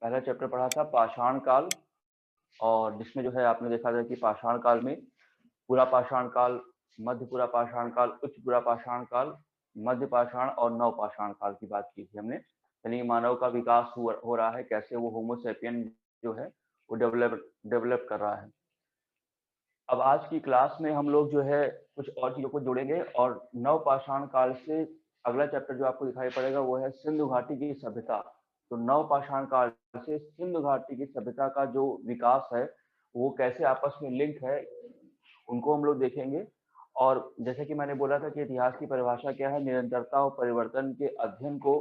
पहला चैप्टर पढ़ा था पाषाण काल, और जिसमें जो है आपने देखा था कि पाषाण काल में पुरा पाषाण काल, मध्य पुरा पाषाण काल, उच्च पुरा पाषाण काल, मध्य पाषाण और नव पाषाण काल की बात की थी हमने। यानी मानव का विकास हो रहा है, कैसे वो होमोसेपियन जो है वो डेवलप कर रहा है। अब आज की क्लास में हम लोग जो है कुछ और चीजों को जोड़ेंगे, और नव पाषाण काल से अगला चैप्टर जो आपको दिखाई पड़ेगा वो है सिंधु घाटी की सभ्यता। तो नव पाषाण काल से सिंधु घाटी की सभ्यता का जो विकास है वो कैसे आपस में लिंक है, उनको हम लोग देखेंगे। और जैसे कि मैंने बोला था कि इतिहास की परिभाषा क्या है, निरंतरता और परिवर्तन के अध्ययन को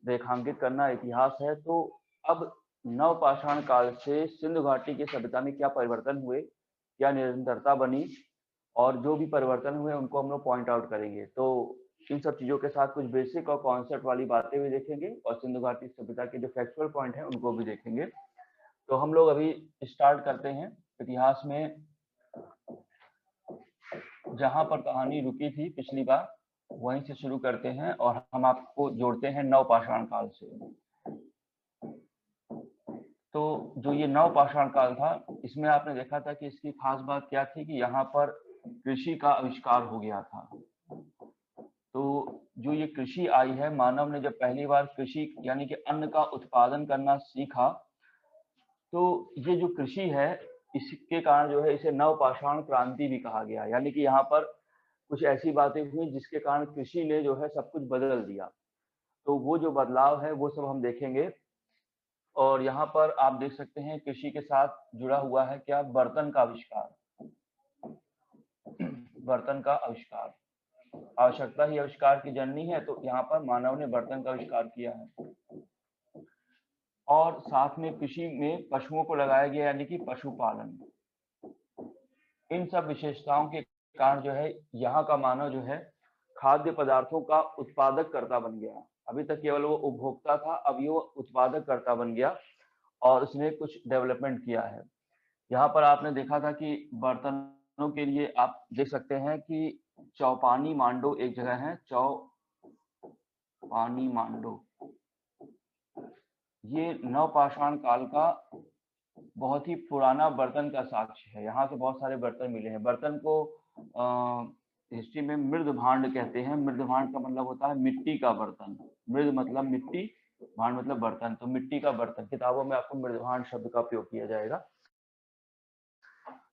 रेखांकित करना इतिहास है। तो अब नव पाषाण काल से सिंधु घाटी की सभ्यता में क्या परिवर्तन हुए, क्या निरंतरता बनी, और जो भी परिवर्तन हुए उनको हम लोग पॉइंट आउट करेंगे। तो इन सब चीजों के साथ कुछ बेसिक और कॉन्सेप्ट वाली बातें भी देखेंगे, और सिंधु घाटी सभ्यता के जो फैक्चुअल पॉइंट है उनको भी देखेंगे। तो हम लोग अभी स्टार्ट करते हैं। इतिहास में जहां पर कहानी रुकी थी पिछली बार वहीं से शुरू करते हैं, और हम आपको जोड़ते हैं नव पाषाण काल से। तो जो ये नव पाषाण काल था, इसमें आपने देखा था कि इसकी खास बात क्या थी कि यहाँ पर कृषि का आविष्कार हो गया था। तो जो ये कृषि आई है, मानव ने जब पहली बार कृषि यानी कि अन्न का उत्पादन करना सीखा, तो ये जो कृषि है इसके कारण जो है इसे नव पाषाण क्रांति भी कहा गया। यानी कि यहाँ पर कुछ ऐसी बातें हुई जिसके कारण कृषि ने जो है सब कुछ बदल दिया। तो वो जो बदलाव है वो सब हम देखेंगे। और यहाँ पर आप देख सकते हैं कृषि के साथ जुड़ा हुआ है क्या, बर्तन का आविष्कार। बर्तन का आविष्कार, आवश्यकता ही आविष्कार की जननी है, तो यहाँ पर मानव ने बर्तन का आविष्कार किया है। और साथ में कृषि में पशुओं को लगाया गया, यानी कि पशुपालन। इन सब विशेषताओं के कारण जो है यहाँ का मानव जो है खाद्य पदार्थों का उत्पादक कर्ता बन गया। अभी तक केवल वो उपभोक्ता था, अब ये उत्पादक कर्ता बन गया और उसने कुछ डेवलपमेंट किया है। यहाँ पर आपने देखा था कि बर्तनों के लिए आप देख सकते हैं कि चौपानी मांडो एक जगह है, चौपानी मांडो। ये नव पाषाण काल का बहुत ही पुराना बर्तन का साक्ष्य है। यहाँ से बहुत सारे बर्तन मिले हैं। बर्तन को हिस्ट्री में मृद भांड कहते हैं। मृद भांड का मतलब होता है मिट्टी का बर्तन। मृद मतलब मिट्टी, भांड मतलब बर्तन, तो मिट्टी का बर्तन। किताबों में आपको मृद भांड शब्द का उपयोग किया जाएगा।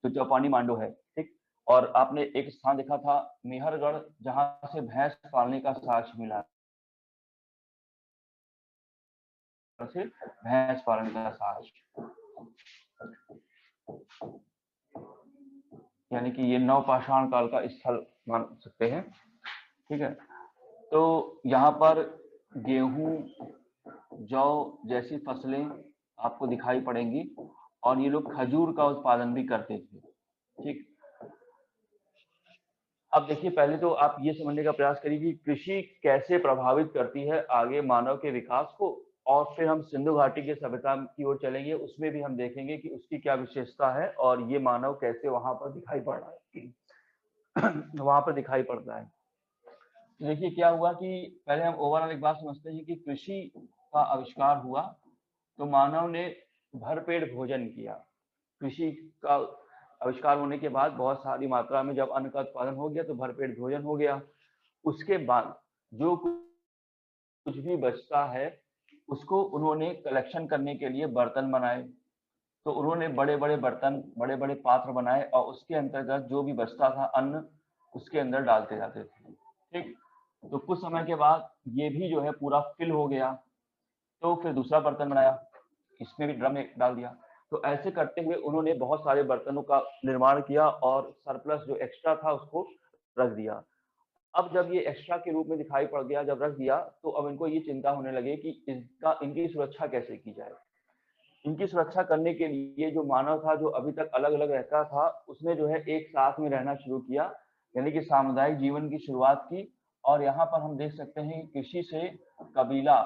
तो चौपानी मांडो है, ठीक। और आपने एक स्थान देखा था मेहरगढ़, जहां से भैंस पालने का साक्ष्य मिला, से भैंस पालन का साक्ष्य, यानी कि ये नव पाषाण काल का स्थल मान सकते हैं, ठीक है। तो यहाँ पर गेहूं, जौ जैसी फसलें आपको दिखाई पड़ेंगी, और ये लोग खजूर का उत्पादन भी करते थे, ठीक। अब देखिए, पहले तो आप ये समझने का प्रयास करिए कि कृषि कैसे प्रभावित करती है आगे मानव के विकास को, और फिर हम सिंधु घाटी की सभ्यता की ओर चलेंगे। उसमें भी हम देखेंगे कि उसकी क्या विशेषता है और ये मानव कैसे वहां पर दिखाई पड़ रहा है वहां पर दिखाई पड़ता है। तो देखिए क्या हुआ कि पहले हम ओवरऑल एक बात समझते हैं कि कृषि का आविष्कार हुआ तो मानव ने भरपेट भोजन किया। कृषि का आविष्कार होने के बाद बहुत सारी मात्रा में जब अन्न का उत्पादन हो गया तो भरपेट भोजन हो गया। उसके बाद जो कुछ भी बचता है उसको उन्होंने कलेक्शन करने के लिए बर्तन बनाए। तो उन्होंने बड़े बड़े बर्तन, बड़े बड़े पात्र बनाए, और उसके अंतर्गत जो भी बचता था अन्न उसके अंदर डालते जाते थे, ठीक। तो कुछ समय के बाद ये भी जो है पूरा फिल हो गया, तो फिर दूसरा बर्तन बनाया, इसमें भी ड्रम में डाल दिया। तो ऐसे करते हुए उन्होंने बहुत सारे बर्तनों का निर्माण किया, और सरप्लस जो एक्स्ट्रा था उसको रख दिया। अब जब ये एक्स्ट्रा के रूप में दिखाई पड़ गया, जब रख दिया, तो अब इनको ये चिंता होने लगी कि इनकी सुरक्षा कैसे की जाए। इनकी सुरक्षा करने के लिए जो मानव था, जो अभी तक अलग अलग रहता था, उसने जो है एक साथ में रहना शुरू किया, यानी कि सामुदायिक जीवन की शुरुआत की। और यहाँ पर हम देख सकते हैं कृषि से कबीला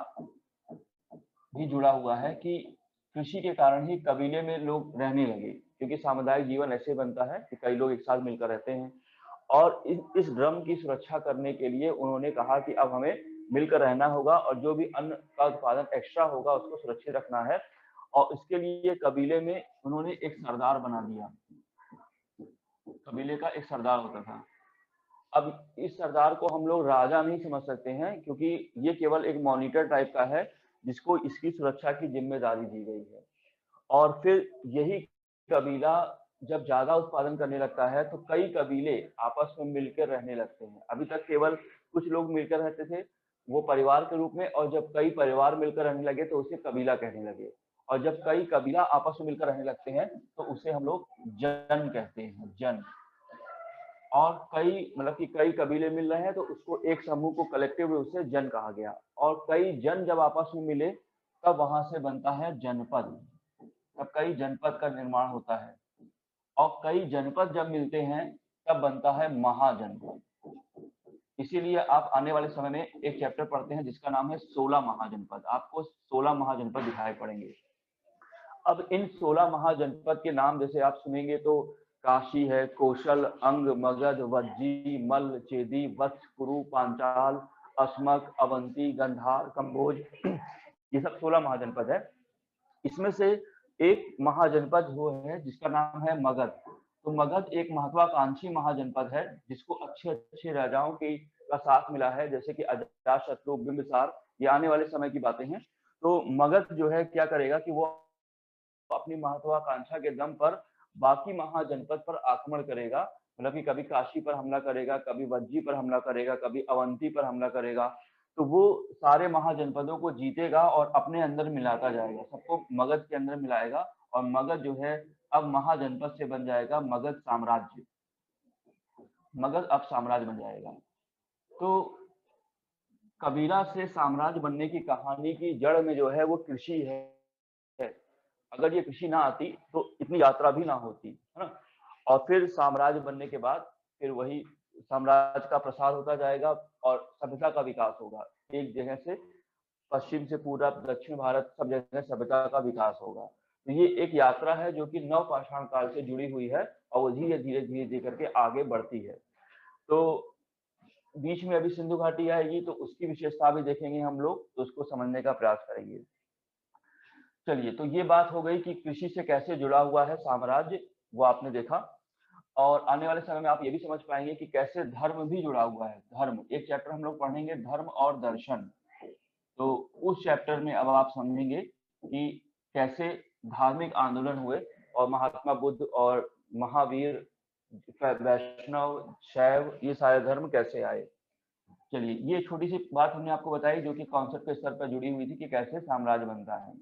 भी जुड़ा हुआ है, कि कृषि के कारण ही कबीले में लोग रहने लगे, क्योंकि सामुदायिक जीवन ऐसे बनता है कि कई लोग एक साथ मिलकर रहते हैं। और इस ड्रम की सुरक्षा करने के लिए उन्होंने कहा कि अब हमें मिलकर रहना होगा और जो भी अन्न का उत्पादन एक्स्ट्रा होगा उसको सुरक्षित रखना है। और इसके लिए कबीले में उन्होंने एक सरदार बना दिया। कबीले का एक सरदार होता था। अब इस सरदार को हम लोग राजा नहीं समझ सकते हैं, क्योंकि ये केवल एक मॉनिटर टाइप का है जिसको इसकी सुरक्षा की जिम्मेदारी दी गई है। और फिर यही कबीला जब ज्यादा उत्पादन करने लगता है तो कई कबीले आपस में मिलकर रहने लगते हैं। अभी तक केवल कुछ लोग मिलकर रहते थे, वो परिवार के रूप में, और जब कई परिवार मिलकर रहने लगे तो उसे कबीला कहने लगे। और जब कई कबीला आपस में मिलकर रहने लगते हैं तो उसे हम लोग जन कहते हैं, जन। और कई मतलब कि कई कबीले मिल रहे हैं तो उसको एक समूह को कलेक्टिव रूप से जन कहा गया। और कई जन जब आपस में मिले तब वहां से बनता है जनपद। तब कई जनपद का निर्माण होता है, और कई जनपद जब मिलते हैं तब बनता है महाजनपद। इसीलिए आप आने वाले समय में एक चैप्टर पढ़ते हैं जिसका नाम है 16 महाजनपद। आपको 16 महाजनपद दिखाई पड़ेंगे। अब इन 16 महाजनपद के नाम जैसे आप सुनेंगे तो काशी है, कौशल, अंग, मगध, वज्जी, मल्ल, चेदी, वत्स, कुरु, पांचाल, अस्मक, अवंती, गंधार, कंबोज, ये सब 16 महाजनपद है। इसमें से एक महाजनपद वो है जिसका नाम है मगध। तो मगध एक महत्वाकांक्षी महाजनपद है जिसको अच्छे अच्छे राजाओं की का साथ मिला है, जैसे कि अजातशत्रु, बिंबिसार। ये आने वाले समय की बातें हैं। तो मगध जो है क्या करेगा कि वो अपनी महत्वाकांक्षा के दम पर बाकी महाजनपद पर आक्रमण करेगा। मतलब कि कभी काशी पर हमला करेगा, कभी वज्जी पर हमला करेगा, कभी अवंती पर हमला करेगा। तो वो सारे महाजनपदों को जीतेगा और अपने अंदर मिलाता जाएगा, सबको मगध के अंदर मिलाएगा। और मगध जो है अब महाजनपद से बन जाएगा मगध साम्राज्य। मगध अब साम्राज्य बन जाएगा। तो कबीला से साम्राज्य बनने की कहानी की जड़ में जो है वो कृषि है। अगर ये कृषि ना आती तो इतनी यात्रा भी ना होती, है ना। और फिर साम्राज्य बनने के बाद फिर वही साम्राज्य का प्रसार होता जाएगा और सभ्यता का विकास होगा। एक जगह से पश्चिम से पूरब, दक्षिण भारत, सब जगह सभ्यता का विकास होगा। तो ये एक यात्रा है जो कि नवपाषाण काल से जुड़ी हुई है और वो धीरे धीरे धीरे धीरे करके आगे बढ़ती है। तो बीच में अभी सिंधु घाटी आएगी तो उसकी विशेषता भी देखेंगे हम लोग, तो उसको समझने का प्रयास करेंगे। चलिए, तो ये बात हो गई कि कृषि से कैसे जुड़ा हुआ है साम्राज्य, वो आपने देखा। और आने वाले समय में आप ये भी समझ पाएंगे कि कैसे धर्म भी जुड़ा हुआ है। धर्म एक चैप्टर हम लोग पढ़ेंगे, धर्म और दर्शन। तो उस चैप्टर में अब आप समझेंगे कि कैसे धार्मिक आंदोलन हुए और महात्मा बुद्ध और महावीर, वैष्णव, शैव, ये सारे धर्म कैसे आए। चलिए, ये छोटी सी बात हमने आपको बताई जो कि कॉन्सेप्ट के स्तर पर जुड़ी हुई थी कि कैसे साम्राज्य बनता है।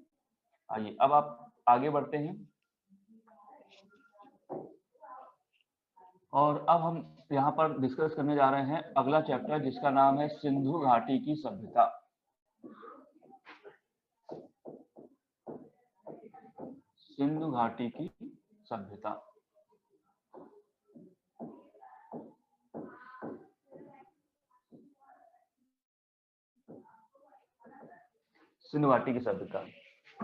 आइए अब आप आगे बढ़ते हैं और अब हम यहाँ पर डिस्कस करने जा रहे हैं अगला चैप्टर जिसका नाम है सिंधु घाटी की सभ्यता। सिंधु घाटी की सभ्यता। सिंधु घाटी की सभ्यता,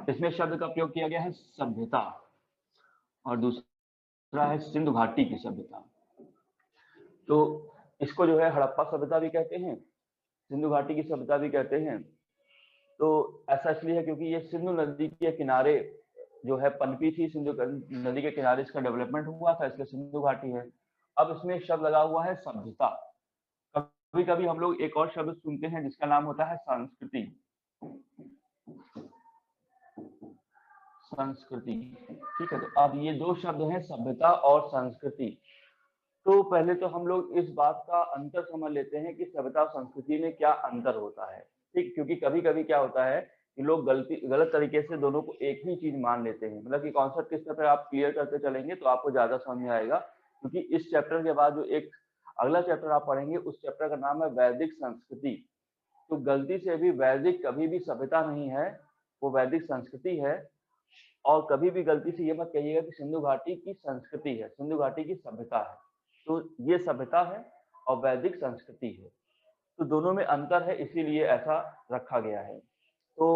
इसमें शब्द का प्रयोग किया गया है सभ्यता, और दूसरा है सिंधु घाटी की सभ्यता। तो इसको जो है हड़प्पा सभ्यता भी कहते हैं, सिंधु घाटी की सभ्यता भी कहते हैं। तो ऐसा इसलिए है क्योंकि ये सिंधु नदी के किनारे जो है पनपी थी, सिंधु नदी के किनारे इसका डेवलपमेंट हुआ था, इसलिए सिंधु घाटी है। अब इसमें एक शब्द लगा हुआ है सभ्यता। कभी कभी हम लोग एक और शब्द सुनते हैं जिसका नाम होता है संस्कृति। संस्कृति, ठीक है। तो अब ये दो शब्द हैं, सभ्यता और संस्कृति। तो पहले तो हम लोग इस बात का अंतर समझ लेते हैं कि सभ्यता और संस्कृति में क्या अंतर होता है, ठीक। क्योंकि कभी कभी क्या होता है कि लोग गलत तरीके से दोनों को एक ही चीज मान लेते हैं। मतलब कि कॉन्सेप्ट किस तरह आप क्लियर करते चलेंगे तो आपको ज्यादा समझ में आएगा। क्योंकि इस चैप्टर के बाद जो एक अगला चैप्टर आप पढ़ेंगे उस चैप्टर का नाम है वैदिक संस्कृति। तो गलती से भी वैदिक कभी भी सभ्यता नहीं है, वो वैदिक संस्कृति है। और कभी भी गलती से ये मत कहिएगा कि सिंधु घाटी की संस्कृति है, सिंधु घाटी की सभ्यता है। तो ये सभ्यता है और वैदिक संस्कृति है, तो दोनों में अंतर है, इसीलिए ऐसा रखा गया है। तो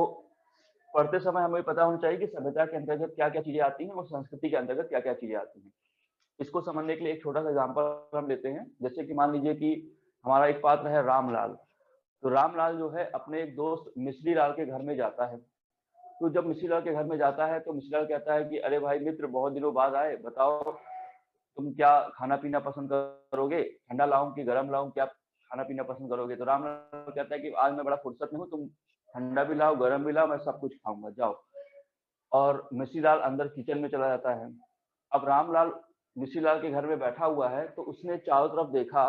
पढ़ते समय हमें पता होना चाहिए कि सभ्यता के अंतर्गत क्या क्या चीजें आती हैं और संस्कृति के अंतर्गत क्या क्या चीजें आती हैं। इसको समझने के लिए एक छोटा सा एग्जाम्पल हम लेते हैं। जैसे कि मान लीजिए कि हमारा एक पात्र है रामलाल। तो रामलाल जो है अपने एक दोस्त मिश्री लाल के घर में जाता है। तो जब मिश्री लाल के घर में जाता है तो मिश्री लाल कहता है कि अरे भाई मित्र, बहुत दिनों बाद आए, बताओ तुम क्या खाना पीना पसंद करोगे, ठंडा लाऊं कि गर्म लाऊं, क्या खाना पीना पसंद करोगे? तो रामलाल कहता है कि आज मैं बड़ा फुर्सत में हूँ, तुम ठंडा भी लाओ गर्म भी लाओ, मैं सब कुछ खाऊंगा, जाओ। और मिश्री लाल अंदर किचन में चला जाता है। अब रामलाल मिश्री लाल के घर में बैठा हुआ है तो उसने चारों तरफ देखा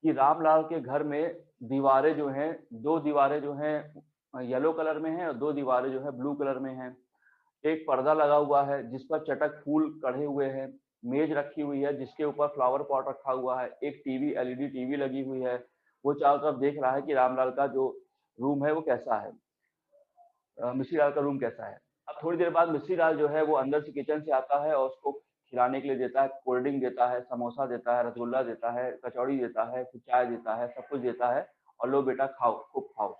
कि रामलाल के घर में दीवारें जो हैं, दो दीवारें जो हैं येलो कलर में हैं और दो दीवारें जो है ब्लू कलर में हैं। एक पर्दा लगा हुआ है जिस पर चटक फूल कढ़े हुए हैं, मेज रखी हुई है जिसके ऊपर फ्लावर पॉट रखा हुआ है, एक टीवी एलईडी टीवी लगी हुई है। वो चारों तरफ देख रहा है कि रामलाल का जो रूम है वो कैसा है, मिश्री लाल का रूम कैसा है। अब थोड़ी देर बाद मिश्री लाल जो है वो अंदर से किचन से आता है और उसको खिलाने के लिए देता है, कोल्ड ड्रिंक देता है, समोसा देता है, रसगुल्ला देता है, कचौड़ी देता है, फिर चाय देता है, सब कुछ देता है और लो बेटा खाओ, खूब खाओ।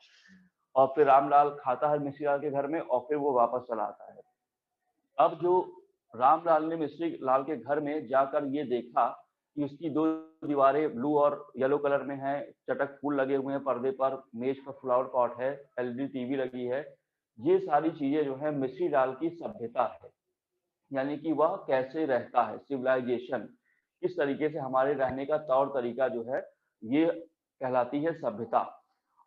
और फिर रामलाल खाता है मिश्री लाल के घर में और फिर वो वापस चला आता है। अब जो रामलाल ने मिश्री लाल के घर में जाकर ये देखा कि उसकी दो दीवारें ब्लू और येलो कलर में हैं, चटक फूल लगे हुए हैं पर्दे पर, मेज पर फ्लावर पॉट है, एलईडी टीवी लगी है। ये सारी चीजें जो है मिश्री लाल की सभ्यता है, यानी कि वह कैसे रहता है, सिविलाइजेशन, किस तरीके से हमारे रहने का तौर तरीका जो है ये कहलाती है सभ्यता।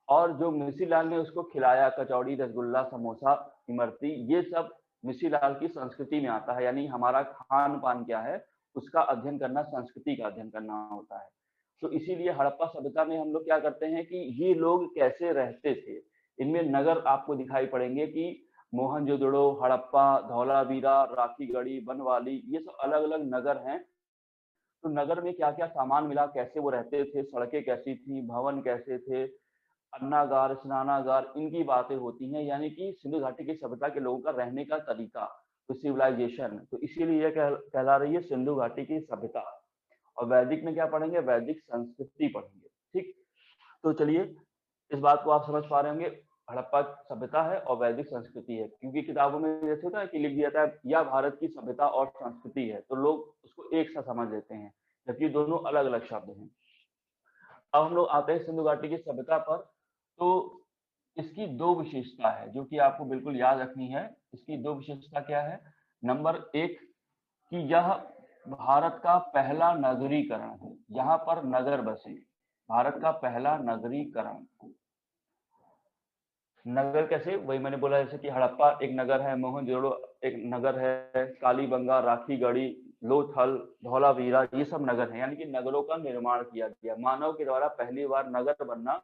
और जो मिश्री लाल ने उसको खिलाया, कचौड़ी, रसगुल्ला, समोसा, इमरती, ये सब मिश्री लाल की संस्कृति में आता है। यानी हमारा खान पान क्या है उसका अध्ययन करना, संस्कृति का अध्ययन करना होता है। तो इसीलिए हड़प्पा सभ्यता में हम लोग क्या करते हैं कि ये लोग कैसे रहते थे, इनमें नगर आपको दिखाई पड़ेंगे कि मोहनजोदड़ो, हड़प्पा, धौलावीरा, राखीगढ़ी, बनवाली, ये सब अलग अलग नगर हैं। तो नगर में क्या क्या सामान मिला, कैसे वो रहते थे, सड़कें कैसी थी, भवन कैसे थे, अन्नागार, स्नानागार, इनकी बातें होती हैं। यानी कि सिंधु घाटी की सभ्यता के लोगों का रहने का तरीका, तो सिविलाइजेशन, तो इसीलिए यह कहला रही है सिंधु घाटी की सभ्यता। और वैदिक में क्या पढ़ेंगे, वैदिक संस्कृति पढ़ेंगे। ठीक, तो चलिए इस बात को आप समझ पा रहे होंगे, हड़प्पा सभ्यता है और वैदिक संस्कृति है। क्योंकि किताबों में जैसे होता है कि लिख दिया था या भारत की सभ्यता और संस्कृति है, तो लोग उसको एक सा समझ लेते हैं, जबकि दोनों अलग अलग शब्द हैं। अब हम लोग आते हैं सिंधु घाटी की सभ्यता पर। तो इसकी दो विशेषता है जो कि आपको बिल्कुल याद रखनी है। इसकी दो विशेषता क्या है? नंबर एक, कि यह भारत का पहला नगरीकरण है, यहाँ पर नगर बसे, भारत का पहला नगरीकरण। नगर कैसे? वही मैंने बोला, जैसे कि हड़प्पा एक नगर है, मोहनजोदड़ो एक नगर है, कालीबंगा, राखीगढ़ी, लोथल, धौलावीरा, ये सब नगर हैं। यानी कि नगरों का निर्माण किया गया मानव के द्वारा, पहली बार नगर बनना,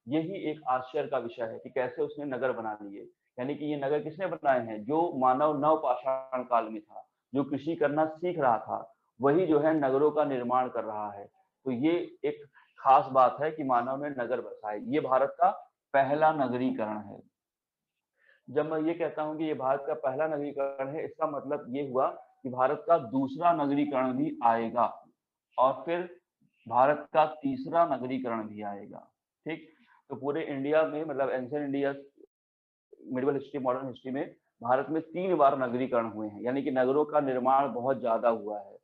यही एक आश्चर्य का विषय है कि कैसे उसने नगर बना लिए। यानी कि ये नगर किसने बनाए हैं? जो मानव नवपाषाण काल में था, जो कृषि करना सीख रहा था, वही जो है नगरों का निर्माण कर रहा है। तो ये एक खास बात है कि मानव ने नगर बसाए। ये भारत का पहला नगरीकरण है। जब मैं ये कहता हूं कि ये भारत का पहला नगरीकरण है, इसका मतलब ये हुआ कि भारत का दूसरा नगरीकरण भी आएगा और फिर भारत का तीसरा नगरीकरण भी आएगा। ठीक, तो पूरे इंडिया में, मतलब ancient India, medieval history, modern history में भारत में 3 बार नगरीकरण हुए हैं। यानी कि नगरों का निर्माण बहुत ज्यादा हुआ है।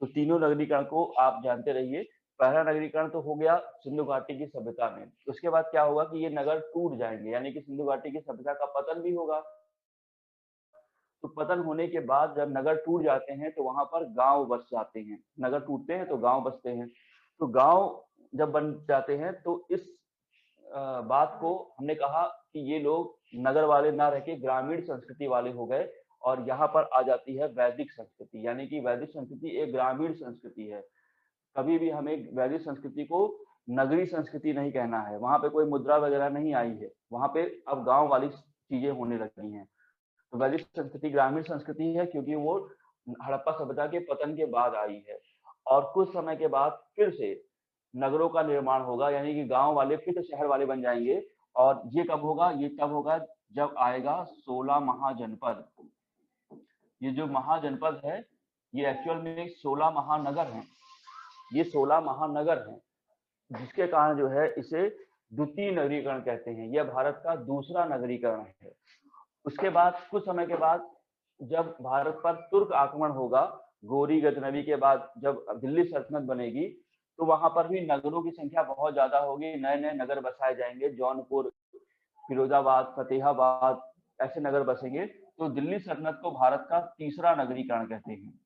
तो तीनों नगरीकरण को आप जानते रहिए। पहला नगरीकरण तो हो गया सिंधु घाटी की सभ्यता में। उसके बाद क्या होगा कि ये नगर टूट जाएंगे, यानी कि सिंधु घाटी की सभ्यता का पतन भी होगा। तो पतन होने के बाद जब नगर टूट जाते हैं तो वहां पर गांव बस जाते हैं। नगर टूटते हैं तो गांव बसते हैं। तो गांव जब बन जाते हैं तो इस बात को हमने कहा कि ये लोग नगर वाले ना रह के ग्रामीण संस्कृति वाले हो गए। और यहाँ पर आ जाती है वैदिक संस्कृति। यानी कि वैदिक संस्कृति एक ग्रामीण संस्कृति है। कभी भी हमें वैदिक संस्कृति को नगरी संस्कृति नहीं कहना है। वहां पे कोई मुद्रा वगैरह नहीं आई है, वहां पे अब गांव वाली चीजें होने लगी हैं। तो वैदिक संस्कृति ग्रामीण संस्कृति है क्योंकि वो हड़प्पा सभ्यता के पतन के बाद आई है। और कुछ समय के बाद फिर से नगरों का निर्माण होगा, यानी कि गांव वाले फिर से शहर वाले बन जाएंगे। और ये कब होगा? ये तब होगा जब आएगा 16 महाजनपद। ये जो महाजनपद है, ये एक्चुअल में 16 महानगर हैं। ये 16 महानगर हैं, जिसके कारण जो है इसे द्वितीय नगरीकरण कहते हैं। यह भारत का दूसरा नगरीकरण है। उसके बाद कुछ समय के बाद जब भारत पर तुर्क आक्रमण होगा, गोरी गजनवी के बाद जब दिल्ली सल्तनत बनेगी, तो वहां पर भी नगरों की संख्या बहुत ज्यादा होगी, नए नए नगर बसाए जाएंगे, जौनपुर, फिरोजाबाद, फतेहाबाद, ऐसे नगर बसेंगे। तो दिल्ली सल्तनत को भारत का तीसरा नगरीकरण कहते हैं।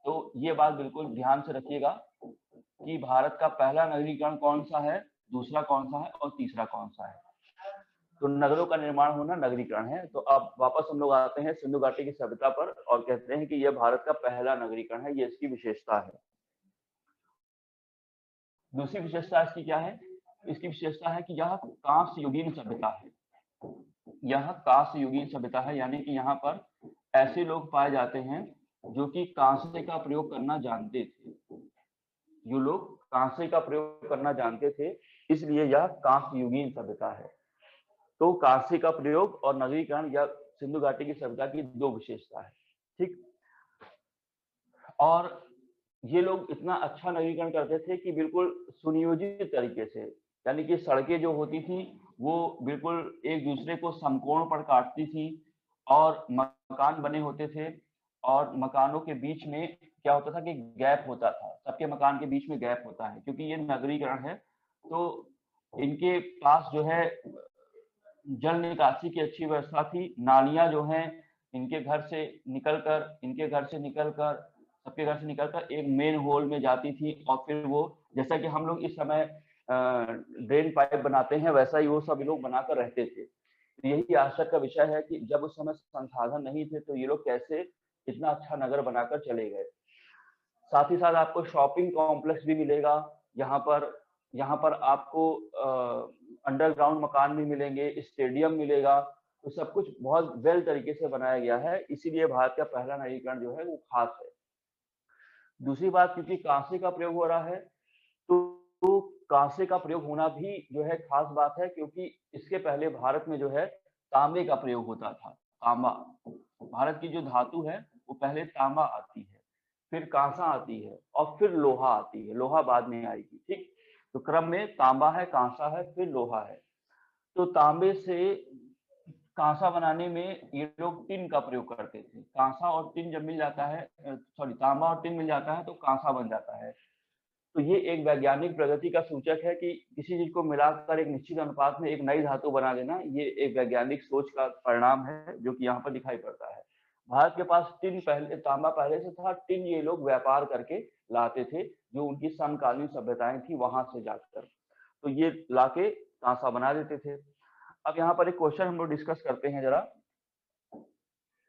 तो ये बात बिल्कुल ध्यान से रखिएगा कि भारत का पहला नगरीकरण कौन सा है, दूसरा कौन सा है और तीसरा कौन सा है। तो नगरों का निर्माण होना नगरीकरण है। तो अब वापस हम लोग आते हैं सिंधु घाटी की सभ्यता पर और कहते हैं कि यह भारत का पहला नगरीकरण है, ये इसकी विशेषता है। दूसरी विशेषता इसकी क्या है? इसकी विशेषता है कि यह कांस्य युगीन सभ्यता है। यह कांस्य युगीन सभ्यता है, यानी कि यहाँ पर ऐसे लोग पाए जाते हैं जो कि कांसे का प्रयोग करना जानते थे। जो लोग कांसे का प्रयोग करना जानते थे, इसलिए यह कांस्य युगीन सभ्यता है। तो कांसे का प्रयोग और नगरीकरण या सिंधु घाटी की सभ्यता की दो विशेषता है। ठीक। और ये लोग इतना अच्छा नगरीकरण करते थे कि बिल्कुल सुनियोजित तरीके से, यानी कि सड़कें जो होती थी वो बिल्कुल एक दूसरे को समकोण पर काटती थी और मकान बने होते थे और मकानों के बीच में क्या होता था कि गैप होता था, सबके मकान के बीच में गैप होता है क्योंकि ये नगरीकरण है। तो इनके पास जो है जल निकासी की अच्छी व्यवस्था थी, नालियां जो हैं इनके घर से निकलकर सबके घर से निकलकर एक मेन होल में जाती थी और फिर वो, जैसा कि हम लोग इस समय ड्रेन पाइप बनाते हैं, वैसा ही वो सब लोग बनाकर रहते थे। तो यही आश्चर्य का विषय है कि जब उस समय संसाधन नहीं थे तो ये लोग कैसे इतना अच्छा नगर बनाकर चले गए। साथ ही साथ आपको शॉपिंग कॉम्प्लेक्स भी मिलेगा यहाँ पर आपको अंडरग्राउंड मकान भी मिलेंगे, स्टेडियम मिलेगा। तो सब कुछ बहुत वेल तरीके से बनाया गया है, इसीलिए भारत का पहला नगरीकरण जो है वो खास है। दूसरी बात, क्योंकि कांसे का प्रयोग हो रहा है तो कांसे का प्रयोग होना भी जो है खास बात है, क्योंकि इसके पहले भारत में जो है तांबे का प्रयोग होता था। तांबा, भारत की जो धातु है वो पहले तांबा आती है, फिर कांसा आती है और फिर लोहा आती है, लोहा बाद में आएगी। ठीक। तो क्रम में तांबा है, कांसा है, फिर लोहा है। तो तांबे से कांसा बनाने में ये लोग टिन का प्रयोग करते थे। कांसा और टिन जब मिल जाता है, तांबा और टिन मिल जाता है तो कांसा बन जाता है। तो ये एक वैज्ञानिक प्रगति का सूचक है कि किसी चीज को मिलाकर एक निश्चित अनुपात में एक नई धातु बना देना, ये एक वैज्ञानिक सोच का परिणाम है जो कि यहाँ पर दिखाई पड़ता है। भारत के पास टिन पहले, तांबा पहले से था, टिन ये लोग व्यापार करके लाते थे, जो उनकी समकालीन सभ्यताएं थी वहां से जाकर, तो ये लाके कांसा बना देते थे। अब यहाँ पर एक क्वेश्चन हम लोग डिस्कस करते हैं जरा।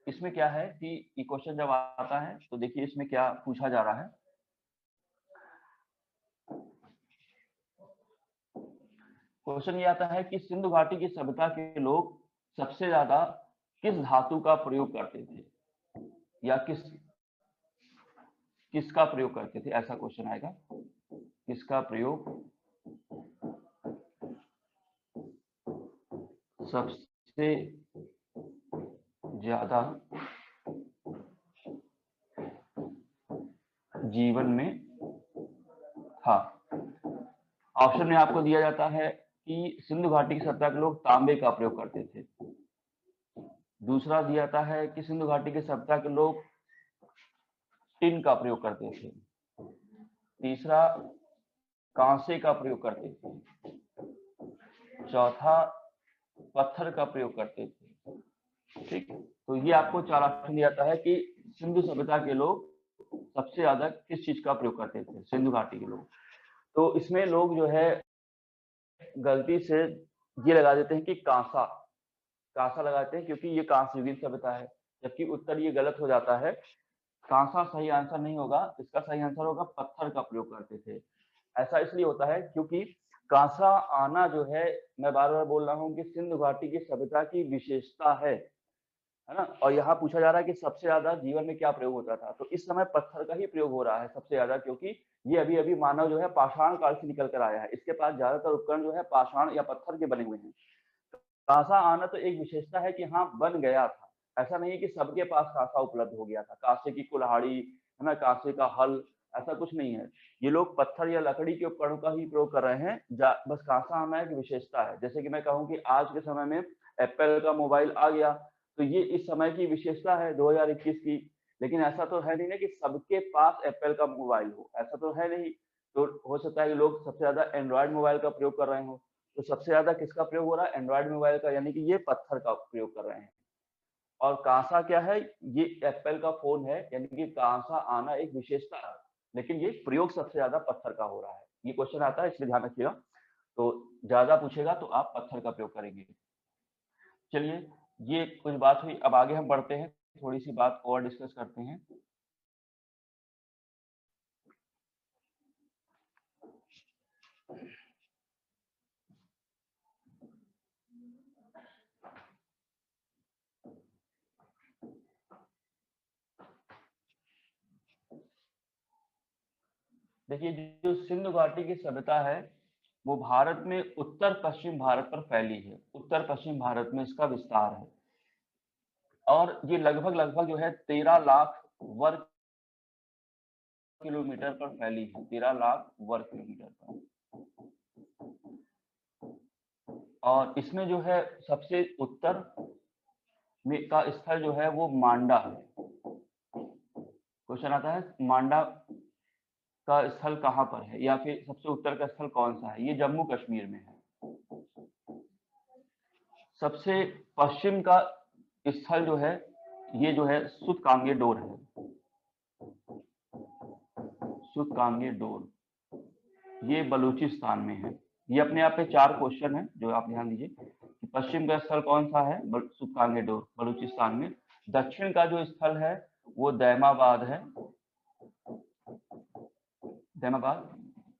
इसमें क्या है कि ये क्वेश्चन जब आता है तो देखिए इसमें क्या पूछा जा रहा है। क्वेश्चन ये आता है कि सिंधु घाटी की सभ्यता के लोग सबसे ज्यादा किस धातु का प्रयोग करते थे, या किसका प्रयोग करते थे, ऐसा क्वेश्चन आएगा। किसका प्रयोग सबसे ज्यादा जीवन में था। ऑप्शन में आपको दिया जाता है कि सिंधु घाटी की सभ्यता के लोग तांबे का प्रयोग करते थे। दूसरा दिया जाता है कि सिंधु घाटी की सभ्यता के लोग टिन का प्रयोग करते थे। तीसरा, कांसे का प्रयोग करते थे। चौथा, पत्थर का प्रयोग करते थे। ठीक। तो ये आपको चार ऑप्शन दिया जाता है कि सिंधु सभ्यता के लोग सबसे ज्यादा किस चीज का प्रयोग करते थे, सिंधु घाटी के लोग। तो इसमें लोग जो है गलती से ये लगा देते हैं कि कांसा लगाते हैं, क्योंकि ये कांस्य युगीन सभ्यता है, जबकि उत्तर ये गलत हो जाता है। कांसा सही आंसर नहीं होगा, इसका सही आंसर होगा पत्थर का प्रयोग करते थे। ऐसा इसलिए होता है क्योंकि कांसा आना जो है, मैं बार बार बोल रहा हूँ कि सिंधु घाटी की सभ्यता की विशेषता है ना। और यहाँ पूछा जा रहा है कि सबसे ज्यादा जीवन में क्या प्रयोग होता था, तो इस समय पत्थर का ही प्रयोग हो रहा है सबसे ज्यादा, क्योंकि ये अभी अभी मानव जो है पाषाण काल से निकल कर आया है, इसके पास ज्यादातर उपकरण जो है पाषाण या पत्थर के बने हुए हैं। कांसा आना तो एक विशेषता है कि हाँ बन गया था, ऐसा नहीं है कि सबके पास कांसा उपलब्ध हो गया था, कांसे की कुल्हाड़ी है ना, कांसे का हल, ऐसा कुछ नहीं है। ये लोग पत्थर या लकड़ी के उपकरणों का ही प्रयोग कर रहे हैं, बस कांसा आना एक विशेषता है। जैसे कि मैं कहूँ कि आज के समय में एप्पल का मोबाइल आ गया, तो ये इस समय की विशेषता है 2021 की। लेकिन ऐसा तो है नहीं ना कि सबके पास एप्पल का मोबाइल हो, ऐसा तो है नहीं। तो हो सकता है कि लोग सबसे ज्यादा एंड्रॉयड मोबाइल का प्रयोग कर रहे हो, तो सबसे ज्यादा किसका प्रयोग हो रहा है? एंड्रॉयड मोबाइल का, यानी कि ये पत्थर का प्रयोग कर रहे हैं। और कांसा क्या है? ये एप्पल का फोन है, यानी कि कांसा आना एक विशेषता है, लेकिन ये प्रयोग सबसे ज्यादा पत्थर का हो रहा है। ये क्वेश्चन आता है, इसलिए ध्यान रखिएगा। तो ज्यादा पूछेगा तो आप पत्थर का प्रयोग करेंगे। चलिए, ये कुछ बात हुई, अब आगे हम बढ़ते हैं, थोड़ी सी बात और डिस्कस करते हैं। देखिए, जो सिंधु घाटी की सभ्यता है वो भारत में उत्तर पश्चिम भारत पर फैली है। उत्तर पश्चिम भारत में इसका विस्तार है, और ये लगभग लगभग जो है 13 लाख वर्ग किलोमीटर पर फैली है। 13 लाख वर्ग किलोमीटर पर। और इसमें जो है सबसे उत्तर में का स्थल जो है वो मांडा है। क्वेश्चन आता है मांडा का स्थल कहाँ पर है, या फिर सबसे उत्तर का स्थल कौन सा है? ये जम्मू कश्मीर में है। सबसे पश्चिम का स्थल जो है ये जो है सुतकांगे डोर है। सुतकांगे डोर ये बलूचिस्तान में है। ये अपने आप पे 4 क्वेश्चन है जो आप ध्यान दीजिए कि पश्चिम का स्थल कौन सा है? सुतकांगे डोर, बलूचिस्तान में। दक्षिण का जो स्थल है वो दैमाबाद है, दैमाबाद,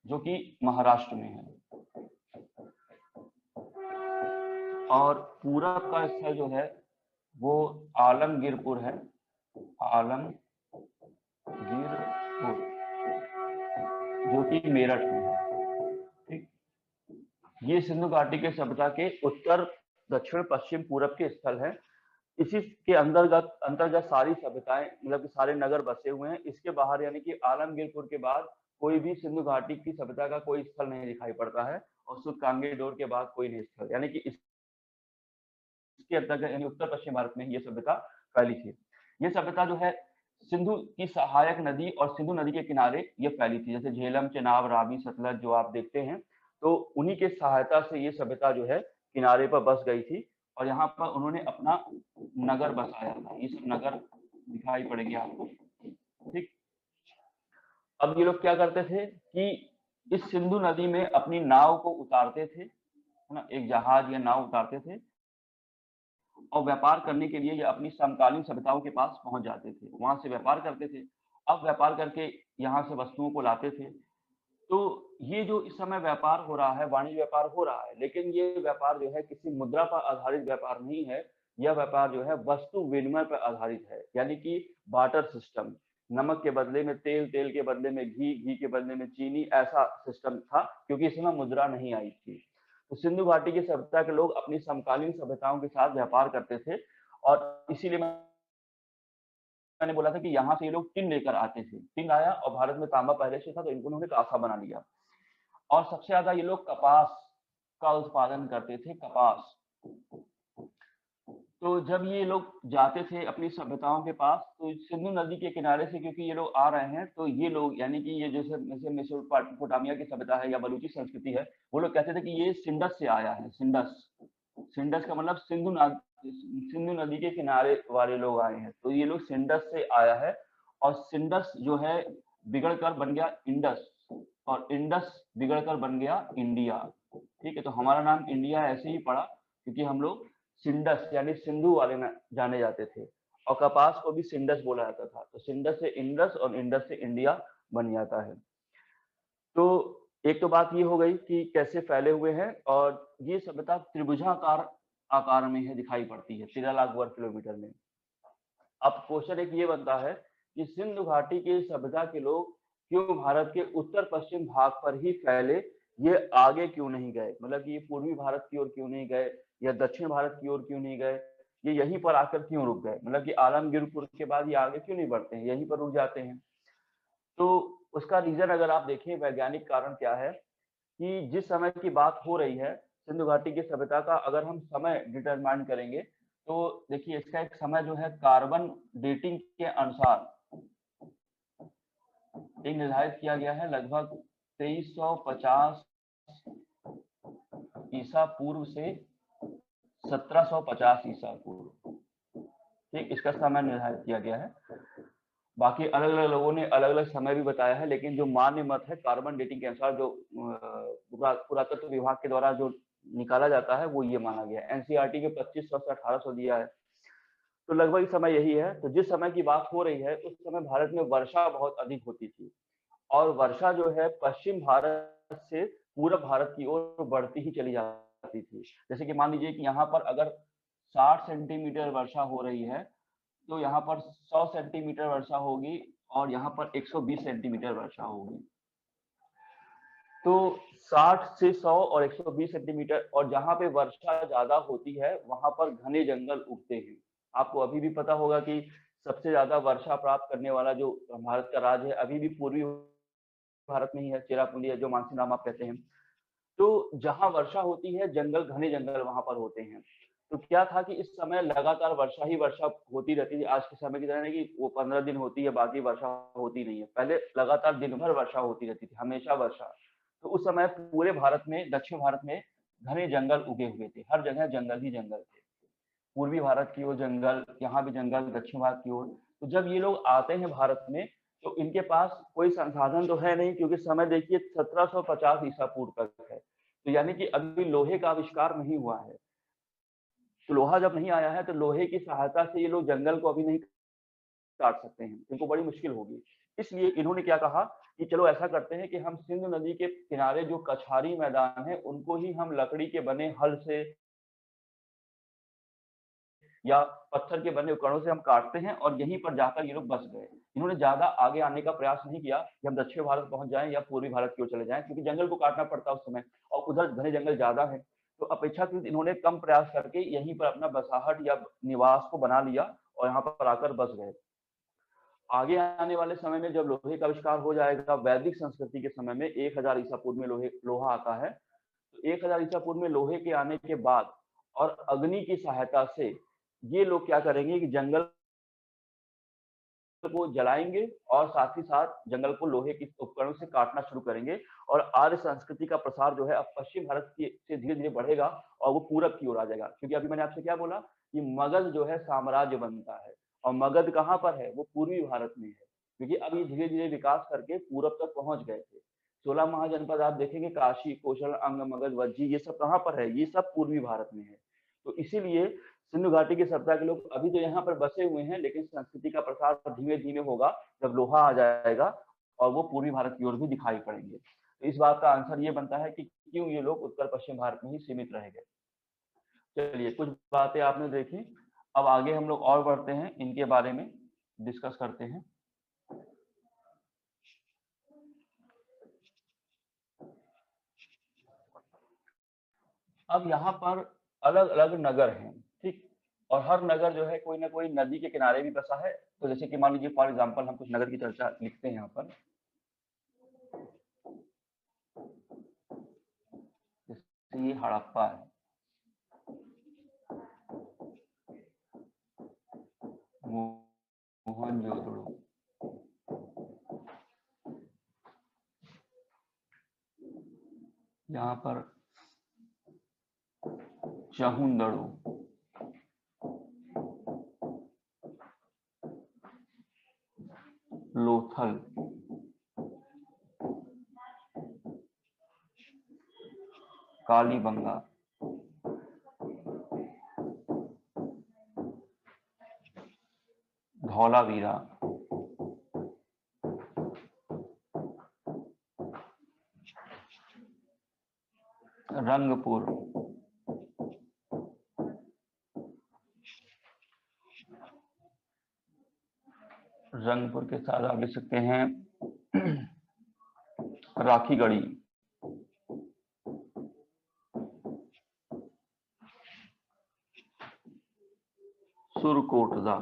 जो कि महाराष्ट्र में है। और पूरब का स्थल जो है वो आलमगीरपुर है, आलमगीरपुर, जो कि मेरठ में है। ठीक, ये सिंधु घाटी के सभ्यता के उत्तर, दक्षिण, पश्चिम, पूरब के स्थल हैं। इसी के अंतर्गत अंतर्गत सारी सभ्यताएं, मतलब कि सारे नगर बसे हुए हैं। इसके बाहर यानी कि आलमगीरपुर के बाद कोई भी सिंधु घाटी की सभ्यता का कोई स्थल नहीं दिखाई पड़ता है, और सुतकांगे डोर के बाद कोई नहीं स्थल, यानी कि इसके अंतर्गत यानी उत्तर पश्चिम भारत में ये सभ्यता फैली थी। ये सभ्यता जो है सिंधु की सहायक नदी और सिंधु नदी के किनारे ये फैली थी, जैसे झेलम, चेनाब, रावी, सतलज जो आप देखते हैं, तो उन्हीं के सहायता से ये सभ्यता जो है किनारे पर बस गई थी, और यहाँ पर उन्होंने अपना नगर बसाया था। ये सब नगर दिखाई पड़ेंगे आपको। ठीक, अब ये लोग क्या करते थे कि इस सिंधु नदी में अपनी नाव को उतारते थे, है ना, एक जहाज या नाव उतारते थे, और व्यापार करने के लिए ये अपनी समकालीन सभ्यताओं के पास पहुंच जाते थे, वहां से व्यापार करते थे। अब व्यापार करके यहाँ से वस्तुओं को लाते थे। तो ये जो इस समय व्यापार हो रहा है, वाणिज्य व्यापार हो रहा है, लेकिन ये व्यापार जो है किसी मुद्रा पर आधारित व्यापार नहीं है। यह व्यापार जो है वस्तु विनिमय पर आधारित है, यानी कि बार्टर सिस्टम। नमक के बदले में तेल, तेल के बदले में घी, घी के बदले में चीनी, ऐसा सिस्टम था, क्योंकि इस समय मुद्रा नहीं आई थी। तो सिंधु घाटी की सभ्यता के लोग अपनी समकालीन सभ्यताओं के साथ व्यापार करते थे, और इसीलिए मैंने बोला था कि यहाँ से ये लोग टिन लेकर आते थे। टिन आया, और भारत में तांबा पहले से था, तो इनको उन्होंने कांसा बना लिया। और सबसे ज्यादा ये लोग कपास का उत्पादन करते थे, कपास। तो जब ये लोग जाते थे अपनी सभ्यताओं के पास, तो सिंधु नदी के किनारे से क्योंकि ये लोग आ रहे हैं, तो ये लोग यानी कि ये जैसे मेसोपोटामिया की सभ्यता है या बलूची संस्कृति है, वो लोग कहते थे कि ये सिंडस से आया है। सिंडस, सिंडस का मतलब सिंधु नदी के किनारे वाले लोग आए हैं, तो ये लोग सिंडस से आया है। और सिंडस जो है बिगड़कर बन गया इंडस, और इंडस बिगड़कर बन गया इंडिया। ठीक है, तो हमारा नाम इंडिया ऐसे ही पड़ा क्योंकि हम लोग सिंडस यानी सिंधु वाले जाने जाते थे, और कपास को भी सिंडस बोला जाता था। तो सिंडस से इंडस और इंडस से इंडिया बन जाता है। तो एक तो बात ये हो गई कि कैसे फैले हुए हैं, और ये सभ्यता त्रिभुजाकार आकार में है, दिखाई पड़ती है 13 लाख वर्ग किलोमीटर में। अब क्वेश्चन एक ये बनता है कि सिंधु घाटी की सभ्यता के लोग क्यों भारत के उत्तर पश्चिम भाग पर ही फैले, ये आगे क्यों नहीं गए? मतलब कि ये पूर्वी भारत की ओर क्यों नहीं गए, या दक्षिण भारत की ओर क्यों नहीं गए, ये यहीं पर आकर क्यों रुक गए? मतलब कि आलमगीरपुर के बाद ये आगे क्यों नहीं बढ़ते हैं, यहीं पर रुक जाते हैं? तो उसका रीजन अगर आप देखें, वैज्ञानिक कारण क्या है कि जिस समय की बात हो रही है सिंधु घाटी की सभ्यता का, अगर हम समय डिटरमाइन करेंगे, तो देखिए इसका एक समय जो है कार्बन डेटिंग के अनुसार एक निर्धारित किया गया है, लगभग 2350 ईसा पूर्व से 1750 ईसा पूर्व, ठीक, इसका समय निर्धारित किया गया है। बाकी अलग अलग लोगों ने अलग अलग समय भी बताया है, लेकिन जो मान्य मत है कार्बन डेटिंग के अनुसार, जो पुरातत्व विभाग के द्वारा जो निकाला जाता है, वो ये माना गया है। एनसीईआरटी में 2500 से 1800 दिया है, तो लगभग समय यही है। तो जिस समय की बात हो रही है उस समय भारत में वर्षा बहुत अधिक होती थी, और वर्षा जो है पश्चिम भारत से पूर्व भारत की ओर बढ़ती ही चली जाती थी। जैसे कि मान लीजिए कि यहाँ पर अगर 60 सेंटीमीटर वर्षा हो रही है, तो यहाँ पर 100 सेंटीमीटर वर्षा होगी, और यहाँ पर 120 सेंटीमीटर वर्षा होगी। तो 60 से 100 और 120 सेंटीमीटर, और जहाँ पे वर्षा ज्यादा होती है वहां पर घने जंगल उगते हैं। आपको अभी भी पता होगा कि सबसे ज्यादा वर्षा प्राप्त करने वाला जो भारत का राज्य है अभी भी पूर्वी भारत में ही है, चेरापूंजी, जो मानसी नाम आप कहते हैं। तो जहां वर्षा होती है जंगल, घने जंगल वहां पर होते हैं। तो क्या था कि इस समय लगातार वर्षा ही वर्षा होती रहती थी। आज के समय की तरह नहीं कि वो 15 दिन होती है बाकी वर्षा होती नहीं है, पहले लगातार दिन भर वर्षा होती रहती थी, हमेशा वर्षा। तो उस समय पूरे भारत में, दक्षिण भारत में घने जंगल उगे हुए थे, हर जगह जंगल ही जंगल थे। पूर्वी भारत की ओर जंगल, यहाँ भी जंगल, दक्षिण भारत की ओर। तो जब ये लोग आते हैं भारत में, तो इनके पास कोई संसाधन तो है नहीं, क्योंकि समय देखिए 1750 ईसा पूर्व तक है, तो यानी कि अभी लोहे का आविष्कार नहीं हुआ है। तो लोहा जब नहीं आया है तो लोहे की सहायता से ये लोग जंगल को अभी नहीं काट सकते हैं, इनको बड़ी मुश्किल होगी। इसलिए इन्होंने क्या कहा कि चलो ऐसा करते हैं कि हम सिंधु नदी के किनारे जो कछारी मैदान है उनको ही हम लकड़ी के बने हल से या पत्थर के बने उपकरणों से हम काटते हैं, और यहीं पर जाकर ये लोग बस गए। इन्होंने ज्यादा आगे आने का प्रयास नहीं किया कि हम दक्षिण भारत पहुंच जाएं या पूर्वी भारत की ओर चले जाएं, क्योंकि जंगल को काटना पड़ता है उस समय, और उधर घने जंगल ज्यादा है। तो अपेक्षाकृत इन्होंने कम प्रयास करके यहीं पर अपना बसाहट या निवास को बना लिया और यहाँ पर आकर बस गए। आगे आने वाले समय में जब लोहे का आविष्कार हो जाएगा, वैदिक संस्कृति के समय में 1000 ईसा पूर्व में लोहा आता है। तो 1000 ईसा पूर्व में लोहे के आने के बाद और अग्नि की सहायता से ये लोग क्या करेंगे कि जंगल को जलाएंगे और साथ ही साथ जंगल को लोहे के उपकरणों से काटना शुरू करेंगे, और आर्य संस्कृति का प्रसार जो है अब पश्चिम भारत से धीरे धीरे बढ़ेगा और वो पूरब की ओर आ जाएगा। क्योंकि अभी मैंने आपसे क्या बोला कि मगध जो है साम्राज्य बनता है, और मगध कहाँ पर है, वो पूर्वी भारत में है, क्योंकि अब ये धीरे धीरे विकास करके पूरब तक पहुंच गए थे। 16 महाजनपद आप देखेंगे, काशी, कौशल, अंग, मगध, वज्जी, ये सब कहाँ पर है, ये सब पूर्वी भारत में है। तो इसीलिए सिंधु घाटी की सभ्यता के लोग अभी तो यहाँ पर बसे हुए हैं, लेकिन संस्कृति का प्रसार धीमे धीमे होगा जब लोहा आ जाएगा और वो पूर्वी भारत की ओर भी दिखाई पड़ेंगे। तो इस बात का आंसर ये बनता है कि क्यों ये लोग उत्तर पश्चिम भारत में ही सीमित रह गए। चलिए, कुछ बातें आपने देखी, अब आगे हम लोग और बढ़ते हैं, इनके बारे में डिस्कस करते हैं। अब यहाँ पर अलग अलग नगर हैं, ठीक, और हर नगर जो है कोई ना कोई नदी के किनारे भी बसा है। तो जैसे कि मान लीजिए फॉर एग्जांपल हम कुछ नगर की चर्चा लिखते हैं यहाँ पर, जैसे ये हड़प्पा है, मोहनजोदड़ो, यहाँ पर चहुंदड़ो, लोथल, कालीबंगा, धौलावीरा, रंगपुर, रंगपुर के साथ आप लिख सकते हैं राखीगढ़ी, सुरकोटदा,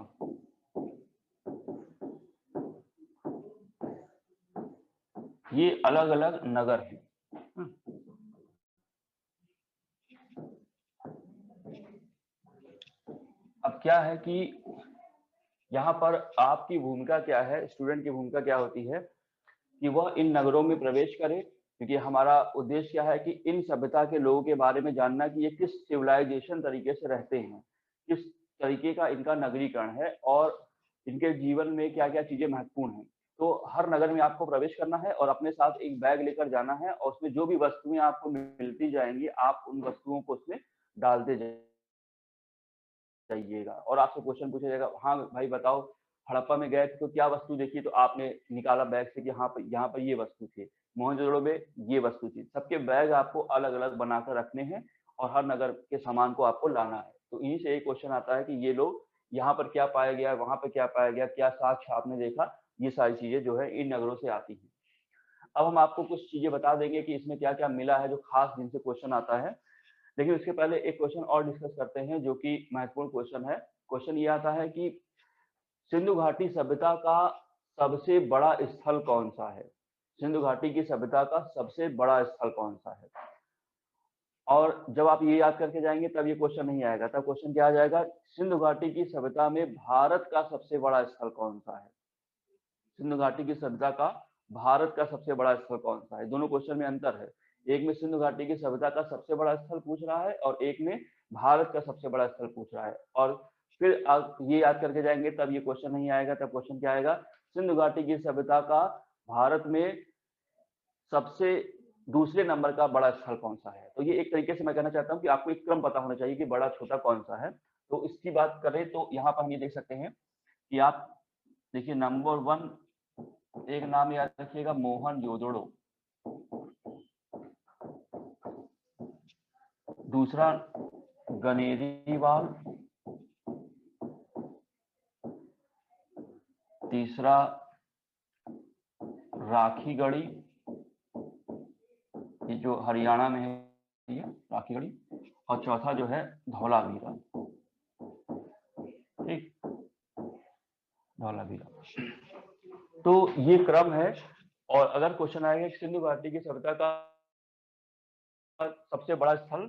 ये अलग अलग नगर हैं। अब क्या है कि यहाँ पर आपकी भूमिका क्या है, स्टूडेंट की भूमिका क्या होती है कि वह इन नगरों में प्रवेश करे क्योंकि हमारा उद्देश्य क्या है कि इन सभ्यता के लोगों के बारे में जानना कि ये किस सिविलाइजेशन तरीके से रहते हैं, किस तरीके का इनका नगरीकरण है और इनके जीवन में क्या क्या चीजें महत्वपूर्ण हैं। तो हर नगर में आपको प्रवेश करना है और अपने साथ एक बैग लेकर जाना है और उसमें जो भी वस्तुएं आपको मिलती जाएंगी आप उन वस्तुओं को उसमें डालते जाइएगा। और आपसे क्वेश्चन पूछा जाएगा, हाँ भाई बताओ हड़प्पा में गए थे तो क्या वस्तु देखी, तो आपने निकाला बैग से कि हाँ पर यहाँ पर ये वस्तु थी, मोहनजोदड़ो में ये वस्तु थी। सबके बैग आपको अलग अलग बनाकर रखने हैं और हर नगर के सामान को आपको लाना है। तो इन्हीं से एक क्वेश्चन आता है कि ये लोग यहाँ पर क्या पाया गया, वहां पर क्या पाया गया, क्या साक्ष्य आपने देखा, ये सारी चीजें जो है इन नगरों से आती हैं। अब हम आपको कुछ चीजें बता देंगे कि इसमें क्या क्या मिला है जो खास जिनसे क्वेश्चन आता है। लेकिन उसके पहले एक क्वेश्चन और डिस्कस करते हैं जो कि महत्वपूर्ण क्वेश्चन है। क्वेश्चन ये आता है कि सिंधु घाटी सभ्यता का सबसे बड़ा स्थल कौन सा है? सिंधु घाटी की सभ्यता का सबसे बड़ा स्थल कौन सा है? और जब आप ये याद करके जाएंगे तब ये क्वेश्चन नहीं आएगा। तब क्वेश्चन क्या आ जाएगा, सिंधु घाटी की सभ्यता में भारत का सबसे बड़ा स्थल कौन सा है? सिंधु घाटी की सभ्यता का भारत का सबसे बड़ा स्थल कौन सा है? दोनों क्वेश्चन में अंतर है। एक में सिंधु घाटी की सभ्यता का सबसे बड़ा स्थल पूछ रहा है और एक में भारत का सबसे बड़ा स्थल पूछ रहा है। और फिर आप ये याद करके जाएंगे तब ये क्वेश्चन नहीं आएगा। तब क्वेश्चन क्या आएगा, सिंधु घाटी की सभ्यता का भारत में सबसे दूसरे नंबर का बड़ा स्थल कौन सा है? तो ये एक तरीके से मैं कहना चाहता हूँ कि आपको एक क्रम पता होना चाहिए कि बड़ा छोटा कौन सा है। तो इसकी बात करें तो यहाँ पर हम ये देख सकते हैं कि आप देखिए नंबर 1 एक नाम याद रखिएगा, मोहनजोदड़ो। दूसरा गनेरीवाल। तीसरा राखीगढ़ी, ये जो हरियाणा में है ये राखीगढ़ी। और चौथा जो है धौलावीरा। ठीक, धौलावीरा। तो ये क्रम है। और अगर क्वेश्चन आएगा कि सिंधु घाटी की सभ्यता का सबसे बड़ा स्थल,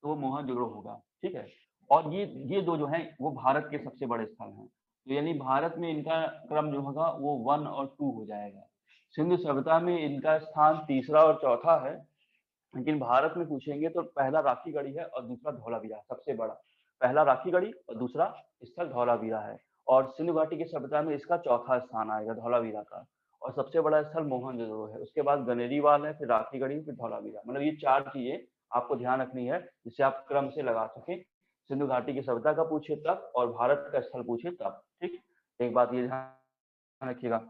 तो वो मोहनजोदड़ो होगा। ठीक है। और ये दो जो हैं वो भारत के सबसे बड़े स्थल हैं। तो यानी भारत में इनका क्रम जो होगा वो 1 और 2 हो जाएगा। सिंधु सभ्यता में इनका स्थान तीसरा और चौथा है, लेकिन भारत में पूछेंगे तो पहला राखीगढ़ी है और दूसरा धौलावीरा सबसे बड़ा। पहला राखीगढ़ी और दूसरा स्थल धौलावीरा है। और सिंधु घाटी की सभ्यता में इसका चौथा स्थान आएगा धौलावीरा का। और सबसे बड़ा स्थल मोहनजोदड़ो है, उसके बाद गनेरीवाल है, फिर राखीगढ़ी, फिर धौलावीरा। मतलब ये 4 चीजें आपको ध्यान रखनी है जिससे आप क्रम से लगा सकें। सिंधु घाटी की सभ्यता का पूछे तब और भारत का स्थल पूछे तब। ठीक, एक बात ये ध्यान रखिएगा।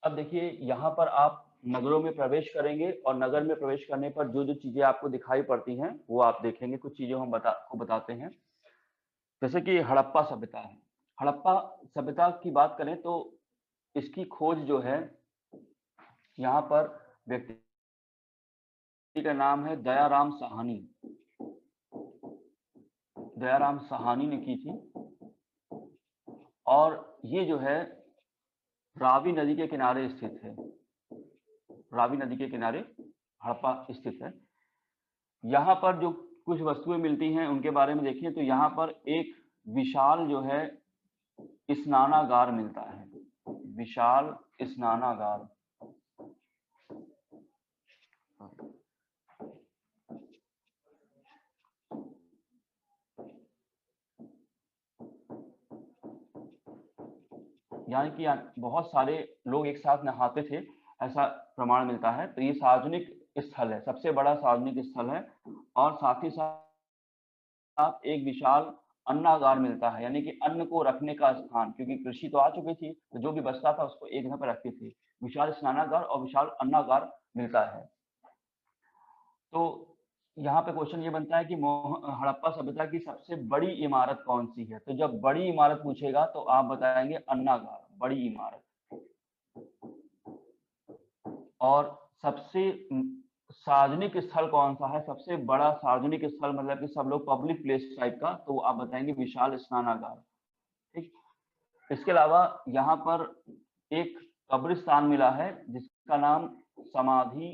अब देखिए यहाँ पर आप नगरों में प्रवेश करेंगे और नगर में प्रवेश करने पर जो जो चीजें आपको दिखाई पड़ती हैं वो आप देखेंगे। कुछ चीजें हम बताते हैं। जैसे कि हड़प्पा सभ्यता है। हड़प्पा सभ्यता की बात करें तो इसकी खोज जो है, यहाँ पर व्यक्ति का नाम है दयाराम साहनी। दयाराम साहनी ने की थी। और ये जो है रावी नदी के किनारे स्थित है। रावी नदी के किनारे हड़प्पा स्थित है। यहाँ पर जो कुछ वस्तुएं मिलती हैं उनके बारे में देखिए तो यहाँ पर एक विशाल जो है स्नानागार मिलता है। विशाल स्नानागार। यानी कि बहुत सारे लोग एक साथ नहाते थे, ऐसा प्रमाण मिलता है। तो ये सार्वजनिक स्थल है, सबसे बड़ा सार्वजनिक स्थल है। और साथ ही साथ एक विशाल अन्नागार मिलता है, यानी कि अन्न को रखने का स्थान, क्योंकि कृषि तो आ चुकी थी तो जो भी बचता था उसको एक जगह पर रखते थे। विशाल स्नानागार और विशाल अन्नागार मिलता है। तो यहाँ पे क्वेश्चन ये बनता है कि हड़प्पा सभ्यता की सबसे बड़ी इमारत कौन सी है? तो जब बड़ी इमारत पूछेगा तो आप बताएंगे अन्नागार, बड़ी इमारत। और सबसे सार्वजनिक स्थल कौन सा है? सबसे बड़ा सार्वजनिक स्थल मतलब कि सब लोग पब्लिक प्लेस टाइप का, तो आप बताएंगे विशाल स्नानागार। ठीक, इसके अलावा यहाँ पर एक कब्रिस्तान मिला है जिसका नाम समाधि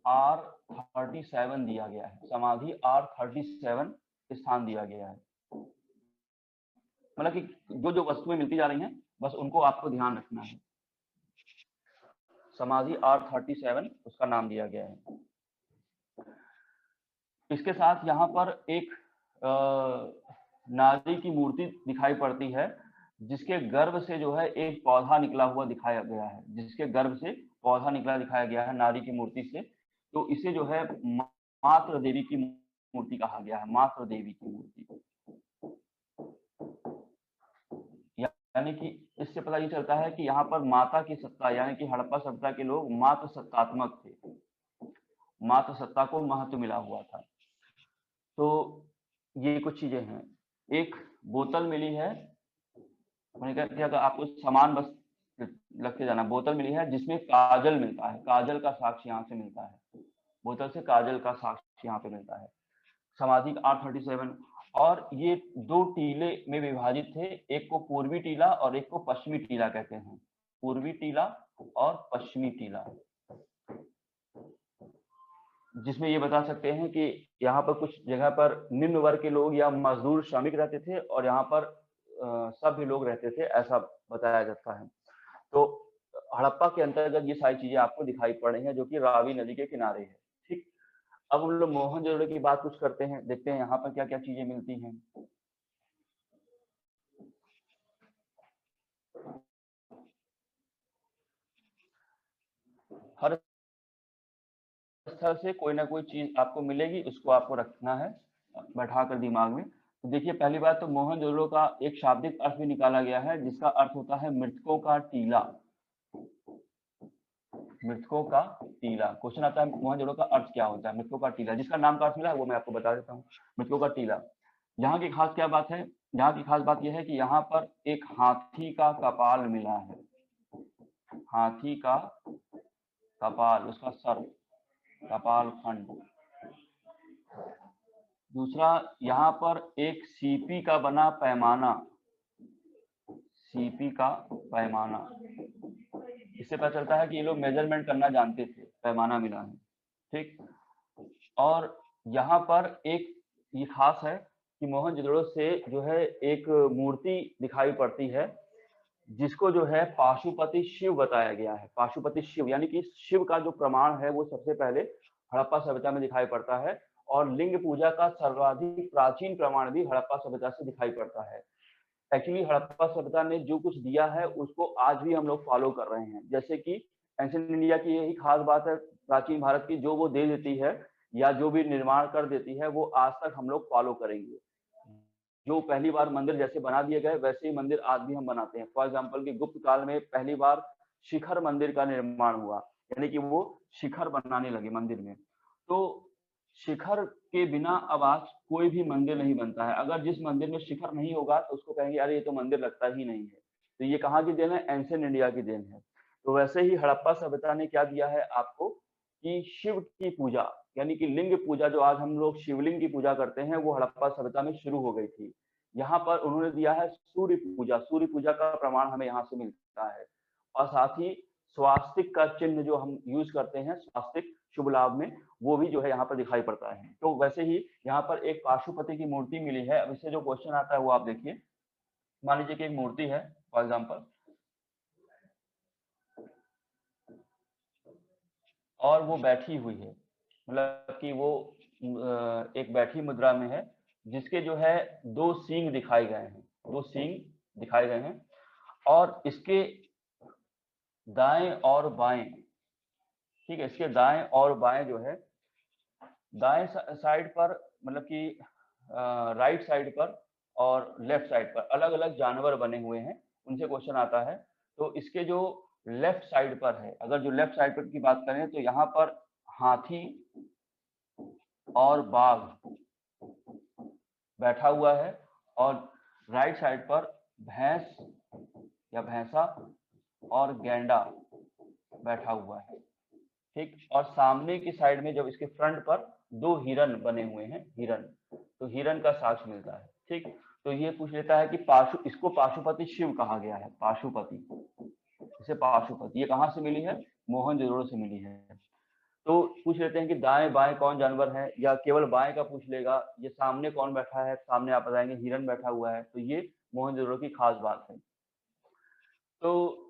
R37 दिया गया है, समाधि R37 स्थान दिया गया है। मतलब कि जो जो वस्तुएं मिलती जा रही हैं बस उनको आपको ध्यान रखना है। समाधि R37 उसका नाम दिया गया है। इसके साथ यहाँ पर एक नारी की मूर्ति दिखाई पड़ती है, जिसके गर्भ से जो है एक पौधा निकला हुआ दिखाया गया है, जिसके गर्भ से पौधा निकला दिखाया गया है नारी की मूर्ति से। तो इसे जो है मातृ देवी की मूर्ति कहा गया है, मातृ देवी की मूर्ति। यानी कि इससे पता ये चलता है कि यहाँ पर माता की सत्ता, यानी कि हड़प्पा सभ्यता के लोग मातृ सत्तात्मक थे, मातृ सत्ता को महत्व मिला हुआ था। तो ये कुछ चीजें हैं। एक बोतल मिली है, मैंने कहा कि अगर आपको सामान बस लग के जाना, बोतल मिली है जिसमें काजल मिलता है, काजल का साक्ष्य यहाँ से मिलता है, बोतल से काजल का साक्ष्य यहाँ पे मिलता है। समाधि R37, और ये दो टीले में विभाजित थे, एक को पूर्वी टीला और एक को पश्चिमी टीला कहते हैं, पूर्वी टीला और पश्चिमी टीला। जिसमें ये बता सकते हैं कि यहाँ पर कुछ जगह पर निम्न वर्ग के लोग या मजदूर श्रमिक रहते थे और यहाँ पर सभ्य लोग रहते थे, ऐसा बताया जाता है। तो हड़प्पा के अंतर्गत ये सारी चीजें आपको दिखाई पड़ रही हैं, जो कि रावी नदी के किनारे है। ठीक, अब हम लोग मोहनजोदड़ो की बात कुछ करते हैं, देखते हैं यहाँ पर क्या क्या चीजें मिलती हैं। हर स्थल से कोई ना कोई चीज आपको मिलेगी, उसको आपको रखना है बैठाकर दिमाग में। तो देखिए, पहली बात तो मोहनजोदड़ो का एक शाब्दिक अर्थ भी निकाला गया है, जिसका अर्थ होता है मृतकों का टीला। मृतकों का टीला, क्वेश्चन आता है मोहनजोदड़ो का अर्थ क्या होता है, मृतकों का टीला। जिसका नाम का अर्थ मिला है वो मैं आपको बता देता हूँ, मृतकों का टीला। यहाँ की खास क्या बात है, यहाँ की खास बात यह है कि यहाँ पर एक हाथी का कपाल मिला है, हाथी का कपाल, उसका सर, कपाल खंड। दूसरा, यहाँ पर एक सीपी का बना पैमाना, सीपी का पैमाना। इससे पता चलता है कि ये लोग मेजरमेंट करना जानते थे, पैमाना मिला है। ठीक, और यहाँ पर एक ये खास है कि मोहनजोदड़ो से जो है एक मूर्ति दिखाई पड़ती है, जिसको जो है पाशुपति शिव बताया गया है। पाशुपति शिव यानी कि शिव का जो प्रमाण है वो सबसे पहले हड़प्पा सभ्यता में दिखाई पड़ता है, और लिंग पूजा का सर्वाधिक प्राचीन प्रमाण भी हड़प्पा सभ्यता से दिखाई पड़ता है। एक्चुअली हड़प्पा सभ्यता ने जो कुछ दिया है उसको आज भी हम लोग फॉलो कर रहे हैं। जैसे कि एंशिएंट इंडिया की यही खास बात है, प्राचीन भारत की, जो वो दे देती है या जो भी निर्माण कर देती है वो आज तक हम लोग फॉलो करेंगे। जो पहली बार मंदिर जैसे बना दिए गए वैसे ही मंदिर आज भी हम बनाते हैं। फॉर एग्जाम्पल कि गुप्त काल में पहली बार शिखर मंदिर का निर्माण हुआ, यानी कि वो शिखर बनाने लगे मंदिर में। तो शिखर के बिना अब आज कोई भी मंदिर नहीं बनता है। अगर जिस मंदिर में शिखर नहीं होगा तो उसको कहेंगे अरे ये तो मंदिर लगता ही नहीं है। तो ये कहाँ की देन है, एंशिएंट इंडिया की देन है। तो वैसे ही हड़प्पा सभ्यता ने क्या दिया है आपको कि शिव की पूजा, यानी कि लिंग पूजा, जो आज हम लोग शिवलिंग की पूजा करते हैं, वो हड़प्पा सभ्यता में शुरू हो गई थी। यहाँ पर उन्होंने दिया है सूर्य पूजा, सूर्य पूजा का प्रमाण हमें यहाँ से मिलता है। और साथ ही स्वास्तिक का चिन्ह जो हम यूज करते हैं, स्वास्तिक शुभ लाभ में, वो भी जो है यहाँ पर दिखाई पड़ता है। तो वैसे ही यहाँ पर एक पाशुपति की मूर्ति मिली है। अब इससे जो क्वेश्चन आता है वो आप देखिए, मान लीजिए कि एक मूर्ति है फॉर एग्जाम्पल, और वो बैठी हुई है, मतलब कि वो एक बैठी मुद्रा में है, जिसके जो है दो सींग दिखाए गए हैं, दो सींग दिखाए गए हैं, और इसके दाएं और बाएं, ठीक है, इसके दाएं और बाएं जो है, दाएं साइड पर मतलब कि राइट साइड पर और लेफ्ट साइड पर अलग अलग जानवर बने हुए हैं, उनसे क्वेश्चन आता है। तो इसके जो लेफ्ट साइड पर है, अगर जो लेफ्ट साइड पर की बात करें तो यहाँ पर हाथी और बाघ बैठा हुआ है, और राइट साइड पर भैंस या भैंसा और गैंडा बैठा हुआ है। ठीक, और सामने की साइड में जब इसके फ्रंट पर दो हिरन बने हुए हैं, हिरन, तो हिरन का साक्ष्य मिलता है। ठीक, तो ये पूछ लेता है कि इसको पाशुपति शिव कहा गया है, पाशुपति, इसे पाशुपति, ये कहाँ से मिली है, मोहनजोदड़ो से मिली है। तो पूछ लेते हैं कि दाएं बाएं कौन जानवर है, या केवल बाएं का पूछ लेगा, ये सामने कौन बैठा है, सामने आप बताएंगे हिरन बैठा हुआ है। तो ये मोहनजोदड़ो की खास बात है। तो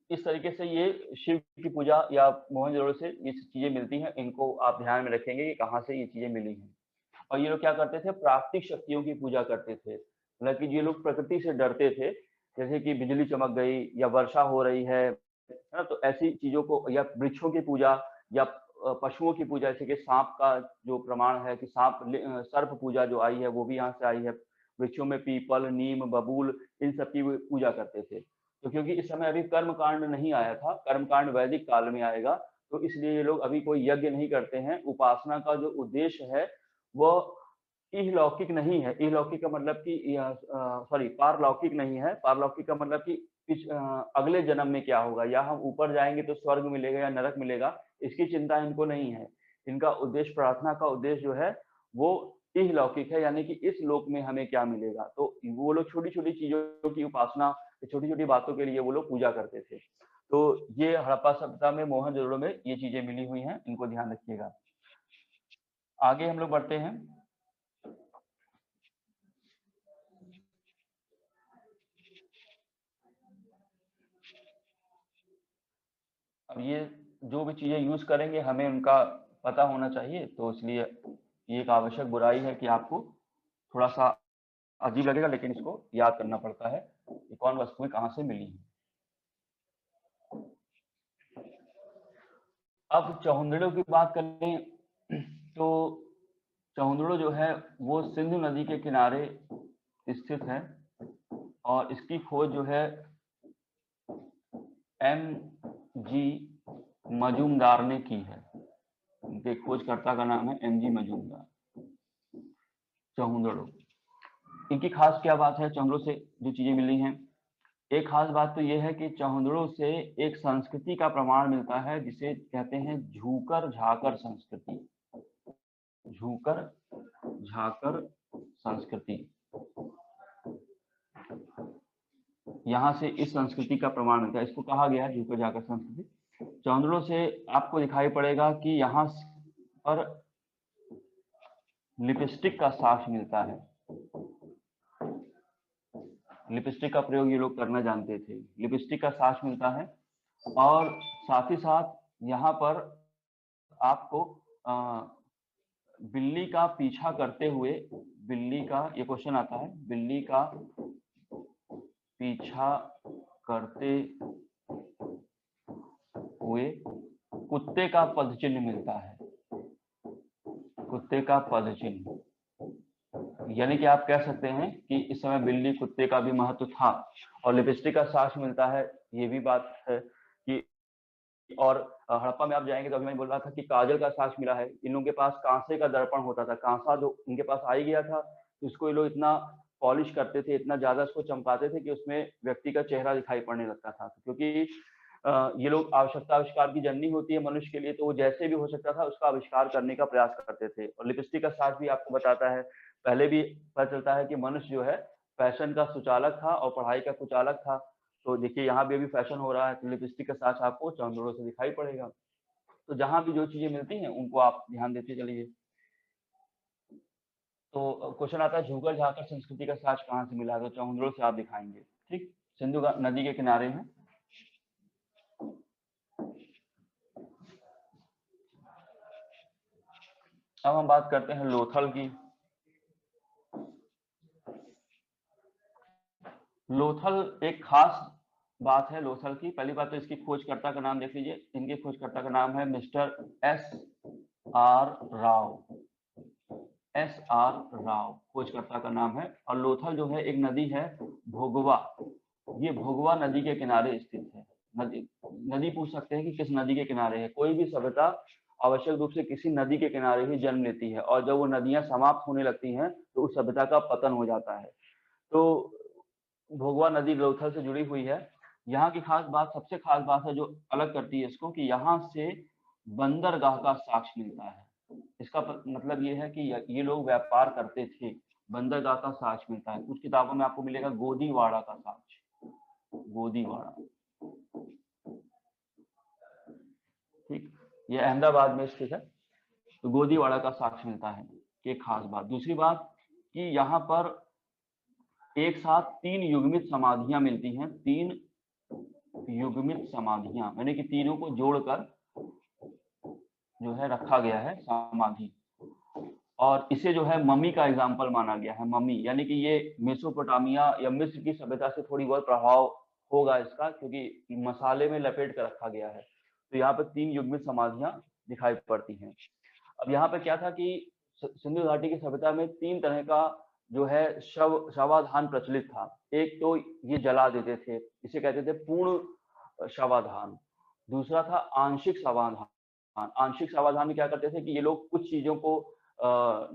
इस तरीके से ये शिव की पूजा या मोहनजोदड़ो से ये चीजें मिलती हैं, इनको आप ध्यान में रखेंगे कि कहाँ से ये चीजें मिली हैं। और ये लोग क्या करते थे, प्राकृतिक शक्तियों की पूजा करते थे। मतलब कि ये लोग प्रकृति से डरते थे, जैसे कि बिजली चमक गई या वर्षा हो रही है ना, तो ऐसी चीजों को, या वृक्षों की पूजा, या पशुओं की पूजा, जैसे कि सांप का जो प्रमाण है कि सांप सर्प पूजा जो आई है वो भी यहाँ से आई है। वृक्षों में पीपल, नीम, बबूल, इन सब की पूजा करते थे। तो क्योंकि इस समय अभी कर्म कांड नहीं आया था, कर्म कांड वैदिक काल में आएगा, तो इसलिए ये लोग अभी कोई यज्ञ नहीं करते हैं। उपासना का जो उद्देश्य है वो इहलौकिक नहीं है। इहलौकिक का मतलब कि सॉरी, पारलौकिक नहीं है। पारलौकिक का मतलब कि अगले जन्म में क्या होगा, या हम ऊपर जाएंगे तो स्वर्ग मिलेगा या नरक मिलेगा, इसकी चिंता इनको नहीं है। इनका उद्देश्य, प्रार्थना का उद्देश्य जो है वो इहलौकिक है, यानी कि इस लोक में हमें क्या मिलेगा। तो वो लोग छोटी छोटी चीजों की उपासना, छोटी छोटी बातों के लिए वो लोग पूजा करते थे। तो ये हड़प्पा सभ्यता में, मोहनजोदड़ो में ये चीजें मिली हुई हैं, इनको ध्यान रखिएगा। आगे हम लोग बढ़ते हैं। अब ये जो भी चीजें यूज करेंगे हमें उनका पता होना चाहिए, तो इसलिए ये एक आवश्यक बुराई है कि आपको थोड़ा सा अजीब लगेगा, लेकिन इसको याद करना पड़ता है कि कौन वस्तुएं कहाँ से मिली हैं। अब चौहुंदड़ों की बात करें तो चौहुंदड़ो जो है वो सिंधु नदी के किनारे स्थित है, और इसकी खोज जो है M.G. मजूमदार ने की है। उनके खोजकर्ता का नाम है M.G. मजूमदार। चौहुंदड़ो, इनकी खास क्या बात है, चौहुंदड़ो से जो चीजें मिली हैं, एक खास बात तो यह है कि चौहुंदड़ो से एक संस्कृति का प्रमाण मिलता है जिसे कहते हैं झूकर झाकर संस्कृति। झूकर झाकर संस्कृति, यहाँ से इस संस्कृति का प्रमाण मिलता है। इसको कहा गया है झूकर झाकर संस्कृति। चौहुंदड़ो से आपको दिखाई पड़ेगा कि यहाँ पर लिपस्टिक का साक्ष्य मिलता है। लिपस्टिक का प्रयोग ये लोग करना जानते थे, लिपस्टिक का साक्ष्य मिलता है। और साथ ही साथ यहाँ पर आपको बिल्ली का पीछा करते हुए, बिल्ली का, ये क्वेश्चन आता है, बिल्ली का पीछा करते हुए कुत्ते का पदचिन्ह मिलता है। कुत्ते का पदचिन्ह, यानी कि आप कह सकते हैं कि इस समय बिल्ली कुत्ते का भी महत्व था। और लिपस्टिक का साक्ष्य मिलता है, ये भी बात है कि, और हड़प्पा में आप जाएंगे तो अभी मैं बोल रहा था कि काजल का साक्ष्य मिला है। इन लोगों के पास कांसे का दर्पण होता था, कांसा जो इनके पास आ ही गया था, तो उसको ये लोग इतना पॉलिश करते थे, इतना ज्यादा उसको चमकाते थे कि उसमें व्यक्ति का चेहरा दिखाई पड़ने लगता था। क्योंकि ये लोग आवश्यकता आविष्कार की जननी होती है मनुष्य के लिए, तो वो जैसे भी हो सकता था उसका आविष्कार करने का प्रयास करते थे। और लिपस्टिक का साक्ष्य भी आपको बताता है, पहले भी पता चलता है कि मनुष्य जो है फैशन का सुचालक था और पढ़ाई का कुचालक था। तो देखिए यहाँ भी अभी फैशन हो रहा है, तो लिपस्टिक का साक्ष्य आपको चौहुंदड़ो से दिखाई पड़ेगा। तो जहां भी जो चीजें मिलती हैं उनको आप ध्यान देते चलिए। तो क्वेश्चन आता है झूकर झाकर संस्कृति का साक्ष्य कहाँ से मिला, तो चौहुंदड़ो से आप दिखाएंगे। ठीक, सिंधु नदी के किनारे में। अब हम बात करते हैं लोथल की। लोथल एक खास बात है लोथल की। पहली बात तो इसकी खोजकर्ता का नाम देख लीजिए, इनके खोजकर्ता का नाम है mister S.R. Rao. S.R. Rao खोजकर्ता का नाम है। और लोथल जो है एक नदी है भोगवा, ये भोगवा नदी के किनारे स्थित है। नदी पूछ सकते हैं कि किस नदी के किनारे है। कोई भी सभ्यता आवश्यक रूप से किसी नदी के किनारे ही जन्म लेती है, और जब वो नदियां समाप्त होने लगती हैं तो उस सभ्यता का पतन हो जाता है। तो भोगवा नदी लोथल से जुड़ी हुई है। यहाँ की खास बात, सबसे खास बात है जो अलग करती है इसको, कि यहाँ से बंदरगाह का साक्ष्य मिलता है। इसका मतलब ये है कि ये लोग व्यापार करते थे, बंदरगाह का साक्ष्य मिलता है। कुछ किताबों में आपको मिलेगा गोदीवाड़ा का साक्ष्य, गोदीवाड़ा। ठीक, ये अहमदाबाद में स्थित है। तो गोदीवाड़ा का साक्ष्य मिलता है, ये खास बात। दूसरी बात कि यहाँ पर एक साथ 3 युग्मित समाधियां मिलती हैं, 3 युग्मित समाधियां, यानी कि तीनों को जोड़कर जो है रखा गया है समाधि, और इसे जो है मम्मी का एग्जाम्पल माना गया है। मम्मी यानी कि ये मेसोपोटामिया या मिस्र की सभ्यता से थोड़ी बहुत प्रभाव होगा इसका, क्योंकि मसाले में लपेट कर रखा गया है। तो यहाँ पर 3 युग्मित समाधियां दिखाई पड़ती हैं। अब यहाँ पे क्या था कि सिंधु घाटी की सभ्यता में 3 तरह का जो है शवाधान प्रचलित था। एक तो ये जला देते थे, इसे कहते थे पूर्ण शवाधान। दूसरा था आंशिक शवाधान। आंशिक शवाधान में क्या करते थे कि ये लोग कुछ चीजों को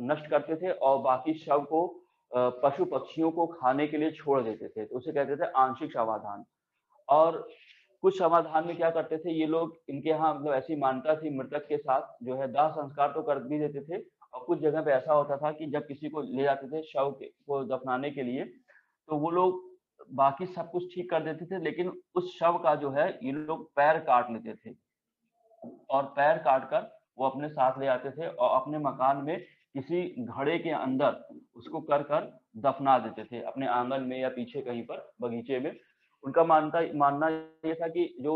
नष्ट करते थे और बाकी शव को पशु पक्षियों को खाने के लिए छोड़ देते थे, तो उसे कहते थे आंशिक शवाधान। और कुछ समाधान में क्या करते थे ये लोग, इनके यहाँ मतलब ऐसी मान्यता थी, मृतक के साथ जो है दाह संस्कार तो कर भी देते थे, और कुछ जगह पे ऐसा होता था कि जब किसी को ले जाते थे शव को दफनाने के लिए, तो वो लोग बाकी सब कुछ ठीक कर देते थे, लेकिन उस शव का जो है ये लोग पैर काट लेते थे, और पैर काट कर वो अपने साथ ले आते थे और अपने मकान में किसी घड़े के अंदर उसको कर कर दफना देते थे, अपने आंगन में या पीछे कहीं पर बगीचे में। उनका मानना ये था कि जो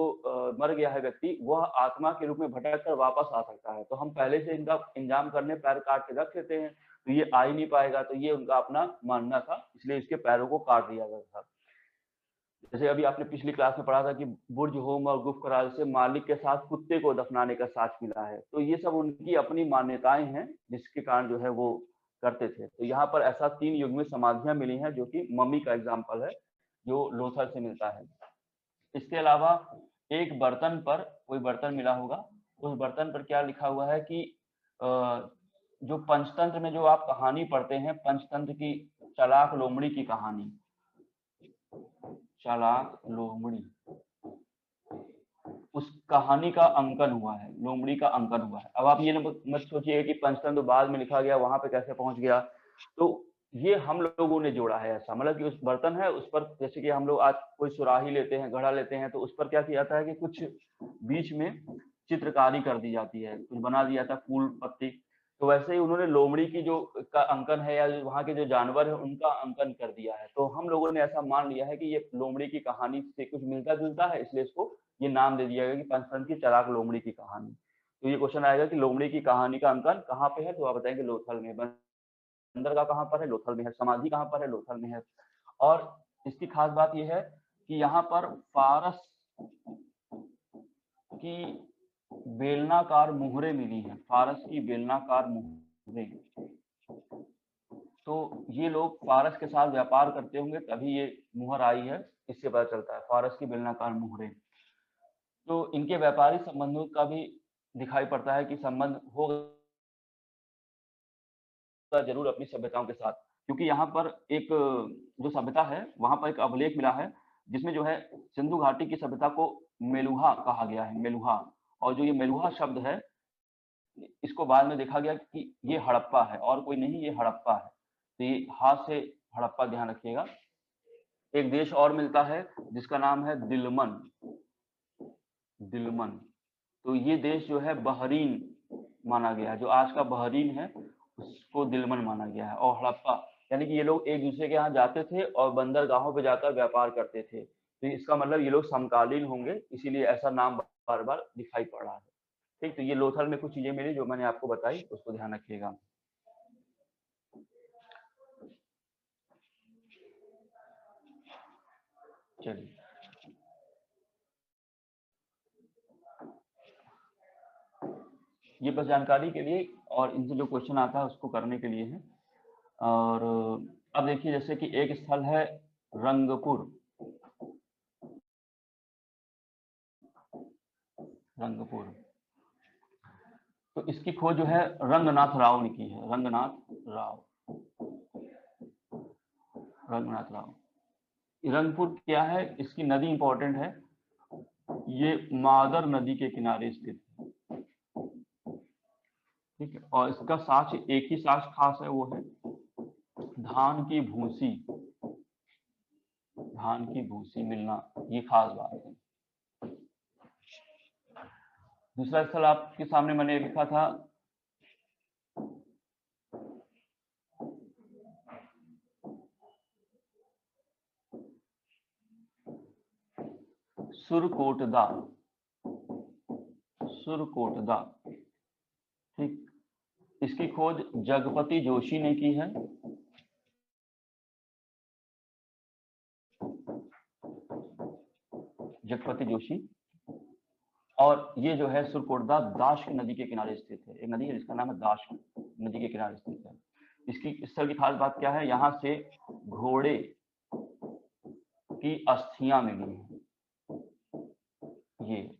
मर गया है व्यक्ति, वह आत्मा के रूप में भटक कर वापस आ सकता है, तो हम पहले से इनका इंतजाम करने पैर काट के रख लेते हैं, तो ये आ ही नहीं पाएगा। तो ये उनका अपना मानना था, इसलिए इसके पैरों को काट दिया गया था। जैसे अभी आपने पिछली क्लास में पढ़ा था कि बुर्ज होम और गुफ कराल से मालिक के साथ कुत्ते को दफनाने का साक्ष्य मिला है, तो ये सब उनकी अपनी मान्यताएं हैं जिसके कारण जो है वो करते थे। तो यहाँ पर ऐसा 3 युग में समाधियां मिली हैं, जो कि मम्मी का एग्जाम्पल है, जो लोथल से मिलता है। इसके अलावा एक बर्तन पर, कोई बर्तन मिला होगा, उस बर्तन पर क्या लिखा हुआ है कि जो पंचतंत्र में जो आप कहानी पढ़ते हैं, पंचतंत्र की चालाक लोमड़ी की कहानी, चालाक लोमड़ी, उस कहानी का अंकन हुआ है, लोमड़ी का अंकन हुआ है। अब आप ये मत सोचिए कि पंचतंत्र बाद में लिखा गया, वहां पे कैसे पहुंच गया, तो ये हम लोगों ने जोड़ा है ऐसा, मतलब कि उस बर्तन है उस पर, जैसे कि हम लोग आज कोई सुराही लेते हैं, घड़ा लेते हैं, तो उस पर क्या किया जाता है कि कुछ बीच में चित्रकारी कर दी जाती है, कुछ बना दिया जाता है, फूल पत्ती, तो वैसे ही उन्होंने लोमड़ी की जो का अंकन है या वहाँ के जो जानवर है उनका अंकन कर दिया है। तो हम लोगों ने ऐसा मान लिया है कि ये लोमड़ी की कहानी से कुछ मिलता जुलता है, इसलिए इसको ये नाम दे दिया गया कि पंचतंत्र की चालाक लोमड़ी की कहानी। तो ये क्वेश्चन आएगा कि लोमड़ी की कहानी का अंकन कहाँ पे है, तो आप बताएंगे लोथल में। बंदरगाह कहाँ पर है, लोथल में है। समाधि कहाँ पर है, लोथल में है। और इसकी खास बात यह है कि यहाँ पर फारस की बेलनाकार मुहरें मिली हैं, फारस की बेलनाकार मुहरें। तो ये लोग फारस के साथ व्यापार करते होंगे, तभी ये मुहर आई है, इससे पता चलता है, फारस की बेलनाकार मुहरें। तो इनके व्यापारिक संबंधों का भी दिखाई पड़ता है कि संबंध होगा जरूर अपनी सभ्यताओं के साथ, क्योंकि यहाँ पर एक जो सभ्यता है वहां पर एक अभिलेख मिला है जिसमें जो है सिंधु घाटी की सभ्यता को मेलुहा कहा गया है, मेलुहा। और जो ये मेलुहा शब्द है, इसको बाद में देखा गया कि ये हड़प्पा है, और कोई नहीं, ये हड़प्पा है। तो ये हाथ से हड़प्पा, ध्यान रखिएगा। एक देश और मिलता है जिसका नाम है दिलमन, दिलमन। तो ये देश जो है बहरीन माना गया है, जो आज का बहरीन है उसको दिलमन माना गया है। और हड़प्पा यानी कि ये लोग एक दूसरे के यहाँ जाते थे और बंदरगाहों पे जाकर व्यापार करते थे, तो इसका मतलब ये लोग समकालीन होंगे, इसीलिए ऐसा नाम बार बार दिखाई पड़ रहा है। ठीक, तो ये लोथल में कुछ चीजें मिली जो मैंने आपको बताई, उसको ध्यान रखिएगा। चलिए, ये बस जानकारी के लिए और इनसे जो क्वेश्चन आता है उसको करने के लिए है। और अब देखिए, जैसे कि एक स्थल है रंगपुर, रंगपुर, तो इसकी खोज जो है रंगनाथ राव ने की है, रंगनाथ राव, रंगनाथ राव। रंगपुर क्या है, इसकी नदी इंपॉर्टेंट है, ये मादर नदी के किनारे स्थित है। ठीक है, और इसका साक्ष्य, एक ही साक्ष्य खास है, वो है धान की भूसी, धान की भूसी मिलना, ये खास बात है। दूसरा स्थल आपके सामने मैंने लिखा था सुरकोटदा, सुरकोटदा, ठीक। इसकी खोज जगपति जोशी ने की है। जगपति जोशी। और ये जो है सुरकोटदा दाश्क नदी के किनारे स्थित है। एक नदी है जिसका नाम है दाश्क, नदी के किनारे स्थित है। इसकी स्थल की खास बात क्या है, यहाँ से घोड़े की अस्थियां मिली हैं।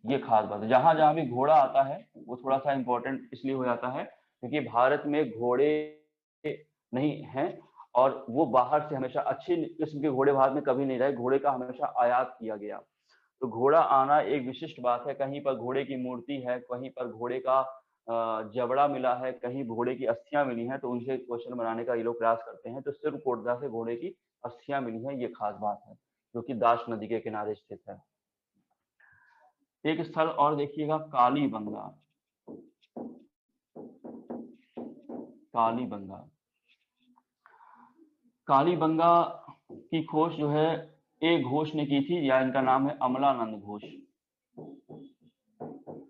ये खास बात है। जहां जहां भी घोड़ा आता है वो थोड़ा सा इंपॉर्टेंट इसलिए हो जाता है क्योंकि भारत में घोड़े नहीं हैं और वो बाहर से हमेशा अच्छी किस्म के घोड़े भारत में कभी नहीं रहे, घोड़े का हमेशा आयात किया गया। तो घोड़ा आना एक विशिष्ट बात है। कहीं पर घोड़े की मूर्ति है, कहीं पर घोड़े का जबड़ा मिला है, कहीं घोड़े की अस्थियां मिली हैं, तो उनसे क्वेश्चन बनाने का ये लोग प्रयास करते हैं। तो सिरकोटदा से घोड़े की अस्थियां मिली हैं, ये खास बात है, जो कि दाश नदी के किनारे स्थित है। एक स्थल और देखिएगा, कालीबंगा। कालीबंगा, कालीबंगा की खोज जो है ए घोष ने की थी, या इनका नाम है अमलानंद घोष।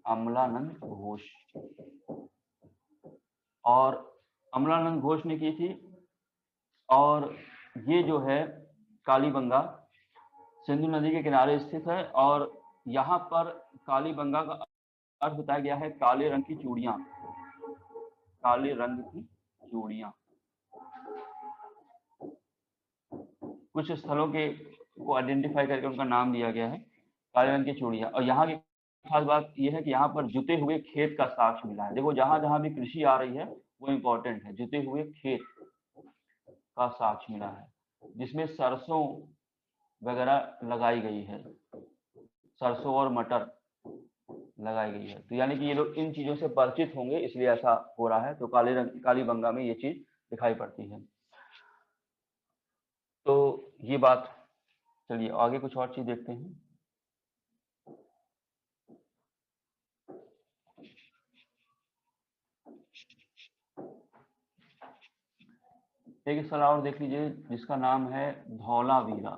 अमलानंद घोष, और अमलानंद घोष ने की थी। और ये जो है कालीबंगा सिंधु नदी के किनारे स्थित है। और यहाँ पर कालीबंगा का अर्थ बताया गया है काले रंग की चूड़ियां, काले रंग की चूड़ियां। कुछ स्थलों के को आइडेंटिफाई करके उनका नाम दिया गया है, काले रंग की चूड़ियां। और यहाँ की खास बात यह है कि यहाँ पर जुते हुए खेत का साक्ष्य मिला है। देखो जहां जहां भी कृषि आ रही है वो इंपॉर्टेंट है। जुते हुए खेत का साक्ष्य मिला है जिसमें सरसों वगैरह लगाई गई है, सरसों और मटर लगाई गई है। तो यानी कि ये लोग इन चीजों से परिचित होंगे, इसलिए ऐसा हो रहा है। तो कालीबंगा में ये चीज दिखाई पड़ती है। तो ये बात, चलिए आगे कुछ और चीज देखते हैं। एक स्थल और देख लीजिए जिसका नाम है धौलावीरा।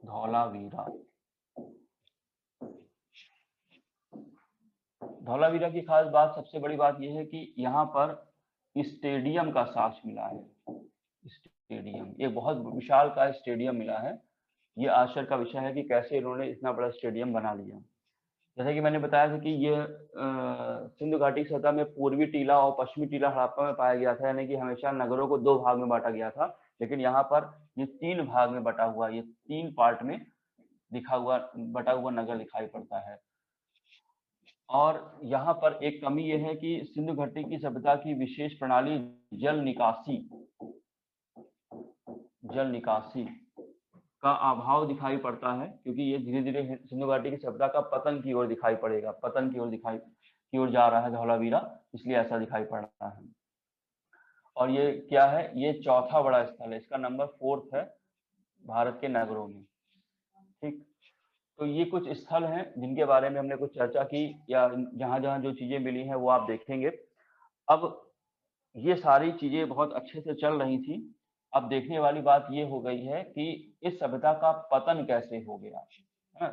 धौलावीरा, धौलावीरा की खास बात, सबसे बड़ी बात यह है कि यहाँ पर स्टेडियम का साक्ष्य मिला है। स्टेडियम, एक बहुत विशाल का स्टेडियम मिला है। ये आश्चर्य का विषय है कि कैसे इन्होंने इतना बड़ा स्टेडियम बना लिया। जैसे कि मैंने बताया था कि ये सिंधु घाटी की सतह में पूर्वी टीला और पश्चिमी टीला हड़प्पा में पाया गया था, यानी कि हमेशा नगरों को दो भाग में बांटा गया था। लेकिन यहाँ पर ये तीन भाग में बटा हुआ, ये तीन पार्ट में बटा हुआ नगर दिखाई पड़ता है। और यहाँ पर एक कमी यह है कि सिंधु घाटी की सभ्यता की विशेष प्रणाली जल निकासी का अभाव दिखाई पड़ता है, क्योंकि ये धीरे धीरे सिंधु घाटी की सभ्यता का पतन की ओर दिखाई पड़ेगा, पतन की ओर जा रहा है धौलावीरा, इसलिए ऐसा दिखाई पड़ रहा है। और ये क्या है, ये चौथा बड़ा स्थल है, इसका नंबर 4 है भारत के नगरों में। ठीक, तो ये कुछ स्थल हैं जिनके बारे में हमने कुछ चर्चा की, या जहां जहां जो चीजें मिली हैं वो आप देखेंगे। अब ये सारी चीजें बहुत अच्छे से चल रही थी। अब देखने वाली बात ये हो गई है कि इस सभ्यता का पतन कैसे हो गया है।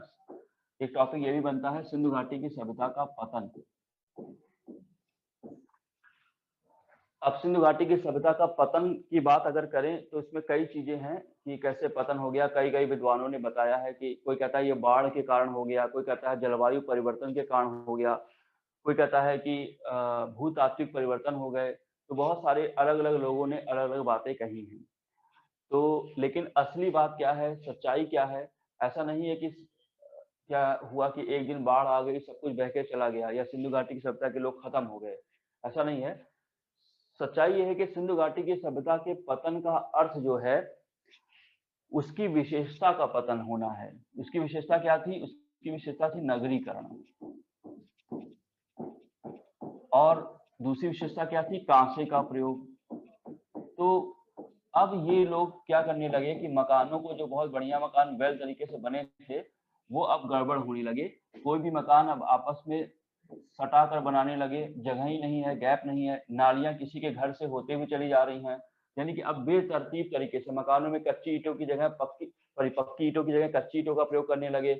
एक टॉपिक ये भी बनता है सिंधु घाटी की सभ्यता का पतन। अब सिंधु घाटी की सभ्यता का पतन की बात अगर करें तो इसमें कई चीजें हैं कि कैसे पतन हो गया। कई विद्वानों ने बताया है कि कोई कहता है ये बाढ़ के कारण हो गया, कोई कहता है जलवायु परिवर्तन के कारण हो गया, कोई कहता है कि भूतात्विक परिवर्तन हो गए। तो बहुत सारे अलग अलग लोगों ने अलग अलग बातें कही हैं। तो लेकिन असली बात क्या है, सच्चाई क्या है, ऐसा नहीं है कि क्या हुआ कि एक दिन बाढ़ आ गई, सब कुछ बह के चला गया, या सिंधु घाटी की सभ्यता के लोग खत्म हो गए, ऐसा नहीं है। सच्चाई यह है कि सिंधु घाटी की सभ्यता के पतन का अर्थ जो है उसकी विशेषता का पतन होना है। उसकी विशेषता क्या थी? उसकी विशेषता थी नगरीकरण, और दूसरी विशेषता क्या थी? कांसे का प्रयोग। तो अब ये लोग क्या करने लगे कि मकानों को, जो बहुत बढ़िया मकान वेल तरीके से बने थे, वो अब गड़बड़ होने लगे। कोई भी मकान अब आपस में सटा कर बनाने लगे, जगह ही नहीं है, गैप नहीं है, नालियां किसी के घर से होते हुए चली जा रही हैं। यानी कि अब बेतरतीब तरीके से मकानों में कच्ची ईंटों की जगह पक्की ईंटों की जगह कच्ची ईंटों का प्रयोग करने लगे।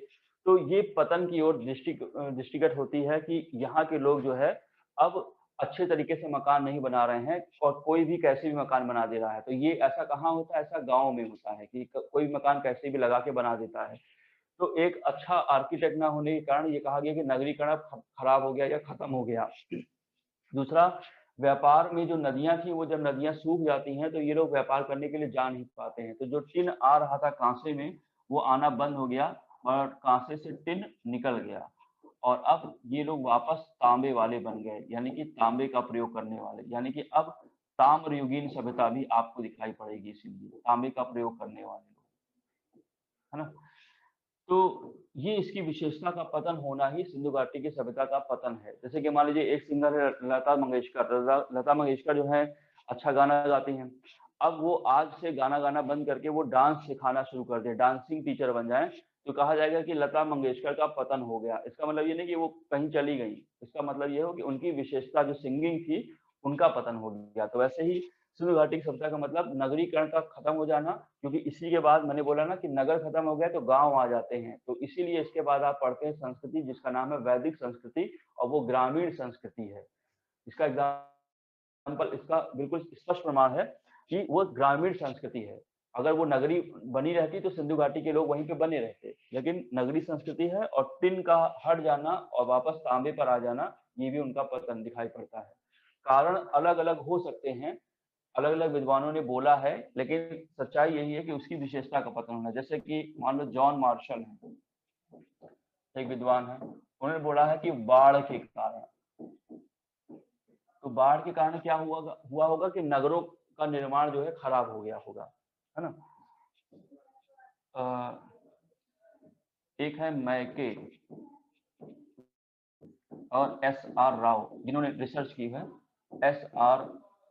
तो ये पतन की ओर दृष्टिगत होती है कि यहाँ के लोग जो है अब अच्छे तरीके से मकान नहीं बना रहे हैं और कोई भी कैसे भी मकान बना दे रहा है। तो ये ऐसा कहाँ होता है? ऐसा गाँव में होता है कि कोई मकान कैसे भी लगा के बना देता है। तो एक अच्छा आर्किटेक्ट ना होने के कारण ये कहा गया कि नगरीकरण खराब हो गया या खत्म हो गया। दूसरा, व्यापार में जो नदियां थी, वो जब नदियां सूख जाती हैं तो ये लोग व्यापार करने के लिए जा नहीं पाते हैं। तो जो टिन आ रहा था कांसे में, वो आना बंद हो गया और कांसे से टिन निकल गया और अब ये लोग वापस तांबे वाले बन गए, यानी कि तांबे का प्रयोग करने वाले। यानी कि अब ताम्रयुगीन सभ्यता भी आपको दिखाई पड़ेगी, इसीलिए तांबे का प्रयोग करने वाले लोग, है ना। तो ये इसकी विशेषता का पतन होना ही सिंधु घाटी की सभ्यता का पतन है। जैसे कि मान लीजिए एक सिंगर है लता मंगेशकर। लता मंगेशकर जो है अच्छा गाना गाती हैं। अब वो आज से गाना गाना बंद करके वो डांस सिखाना शुरू कर दे, डांसिंग टीचर बन जाए, तो कहा जाएगा कि लता मंगेशकर का पतन हो गया। इसका मतलब ये नहीं कि वो कहीं चली गई, इसका मतलब ये हो कि उनकी विशेषता जो सिंगिंग थी उनका पतन हो गया। तो वैसे ही सिंधु घाटी की सभ्यता का मतलब नगरीकरण का खत्म हो जाना, क्योंकि इसी के बाद मैंने बोला ना कि नगर खत्म हो गया तो गांव आ जाते हैं। तो इसीलिए इसके बाद आप पढ़ते हैं संस्कृति जिसका नाम है वैदिक संस्कृति, और वो ग्रामीण संस्कृति है। इसका एग्जाम्पल, इसका बिल्कुल स्पष्ट प्रमाण है कि वो ग्रामीण संस्कृति है। अगर वो नगरी बनी रहती तो सिंधु घाटी के लोग वहीं पे बने रहते, लेकिन नगरी संस्कृति है और टिन का हट जाना और वापस तांबे पर आ जाना, ये भी उनका पतन दिखाई पड़ता है। कारण अलग अलग हो सकते हैं, अलग अलग विद्वानों ने बोला है, लेकिन सच्चाई यही है कि उसकी विशेषता का पतन होना। जैसे कि मान लो जॉन मार्शल है, एक विद्वान है, उन्होंने बोला है कि बाढ़ के कारण, तो बाढ़ के कारण क्या हुआ होगा कि नगरों का निर्माण जो है खराब हो गया होगा, है ना। एक है मैके और SR राव, जिन्होंने रिसर्च की है, SR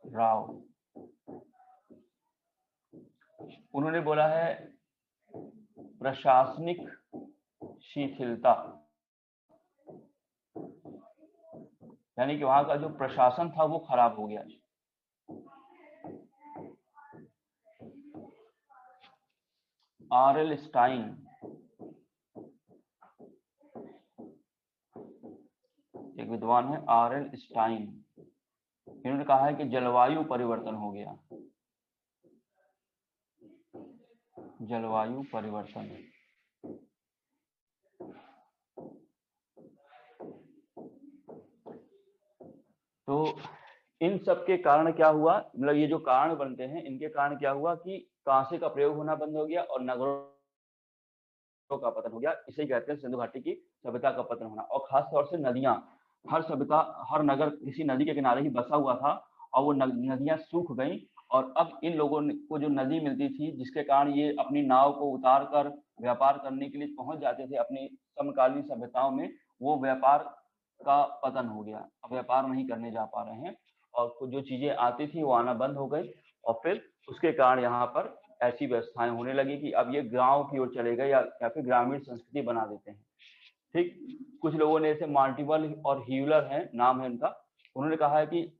राव। उन्होंने बोला है प्रशासनिक शिथिलता, यानी कि वहां का जो प्रशासन था वो खराब हो गया। RL स्टाइन, एक विद्वान है RL स्टाइन, इन्होंने कहा है कि जलवायु परिवर्तन हो गया, जलवायु परिवर्तन। तो इन सब के कारण क्या हुआ, मतलब ये जो कारण बनते हैं इनके कारण क्या हुआ कि कांसे का प्रयोग होना बंद हो गया और नगरों का पतन हो गया। इसे ही कहते हैं सिंधु घाटी की सभ्यता का पतन होना। और खास तौर से नदियां, हर सभ्यता, हर नगर किसी नदी के किनारे ही बसा हुआ था और वो नदियां सूख गई और अब इन लोगों को जो नदी मिलती थी, जिसके कारण ये अपनी नाव को उतार कर व्यापार करने के लिए पहुंच जाते थे अपनी समकालीन सभ्यताओं में, वो व्यापार का पतन हो गया। अब व्यापार नहीं करने जा पा रहे हैं और जो चीजें आती थी वो आना बंद हो गई और फिर उसके कारण यहाँ पर ऐसी व्यवस्थाएं होने लगी कि अब ये गांव की ओर चले गए या फिर ग्रामीण संस्कृति बना देते हैं। ठीक, कुछ लोगों ने जैसे मार्टिवल और ह्यूलर है, नाम है उनका, उन्होंने कहा है कि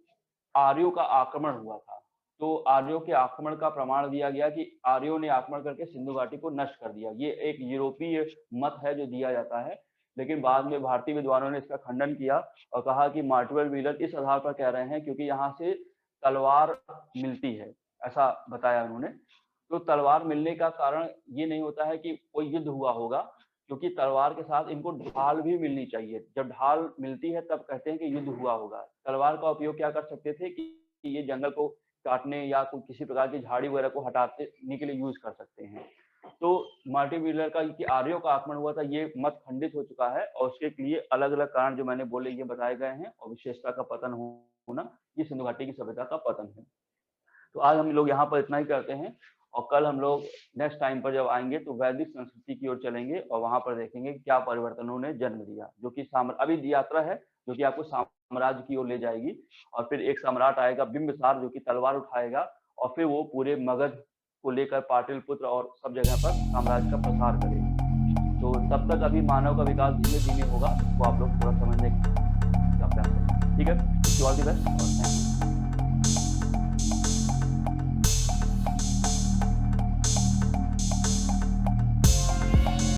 आर्यों का आक्रमण हुआ था। तो आर्यों के आक्रमण का प्रमाण दिया गया कि आर्यों ने आक्रमण करके सिंधु घाटी को नष्ट कर दिया। ये एक यूरोपीय मत है जो दिया जाता है, लेकिन बाद में भारतीय विद्वानों ने इसका खंडन किया और कहा कि मार्टिवल व्हीलर इस आधार पर कह रहे हैं क्योंकि यहाँ से तलवार मिलती है, ऐसा बताया उन्होंने। तो तलवार मिलने का कारण ये नहीं होता है कि कोई युद्ध हुआ होगा, क्योंकि तलवार के साथ इनको ढाल भी मिलनी चाहिए। जब ढाल मिलती है तब कहते हैं कि युद्ध हुआ होगा। तलवार का उपयोग क्या कर सकते थे कि ये जंगल को काटने या किसी प्रकार की झाड़ी वगैरह को हटाने के लिए यूज कर सकते हैं। तो मार्टिन व्हीलर का कि आर्यों का आक्रमण हुआ था, ये मत खंडित हो चुका है और उसके लिए अलग अलग कारण जो मैंने बोले ये बताए गए हैं। और विशेषता का पतन होना, ये सिंधु घाटी की सभ्यता का पतन है। तो आज हम लोग यहाँ पर इतना ही करते हैं और कल हम लोग नेक्स्ट टाइम पर जब आएंगे तो वैदिक संस्कृति की ओर चलेंगे और वहां पर देखेंगे क्या परिवर्तनों ने जन्म दिया, जो कि अभी यात्रा है जो कि आपको साम्राज्य की ओर ले जाएगी। और फिर एक सम्राट आएगा बिंबिसार, जो कि तलवार उठाएगा और फिर वो पूरे मगध को लेकर पाटलिपुत्र और सब जगह पर साम्राज्य का प्रसार करेगा। तो तो तब तक अभी मानव का विकास धीमे-धीमे होगा, इसको आप लोग थोड़ा समझने का प्रयास करें। ठीक है? Wish you all the best और थैंक यू।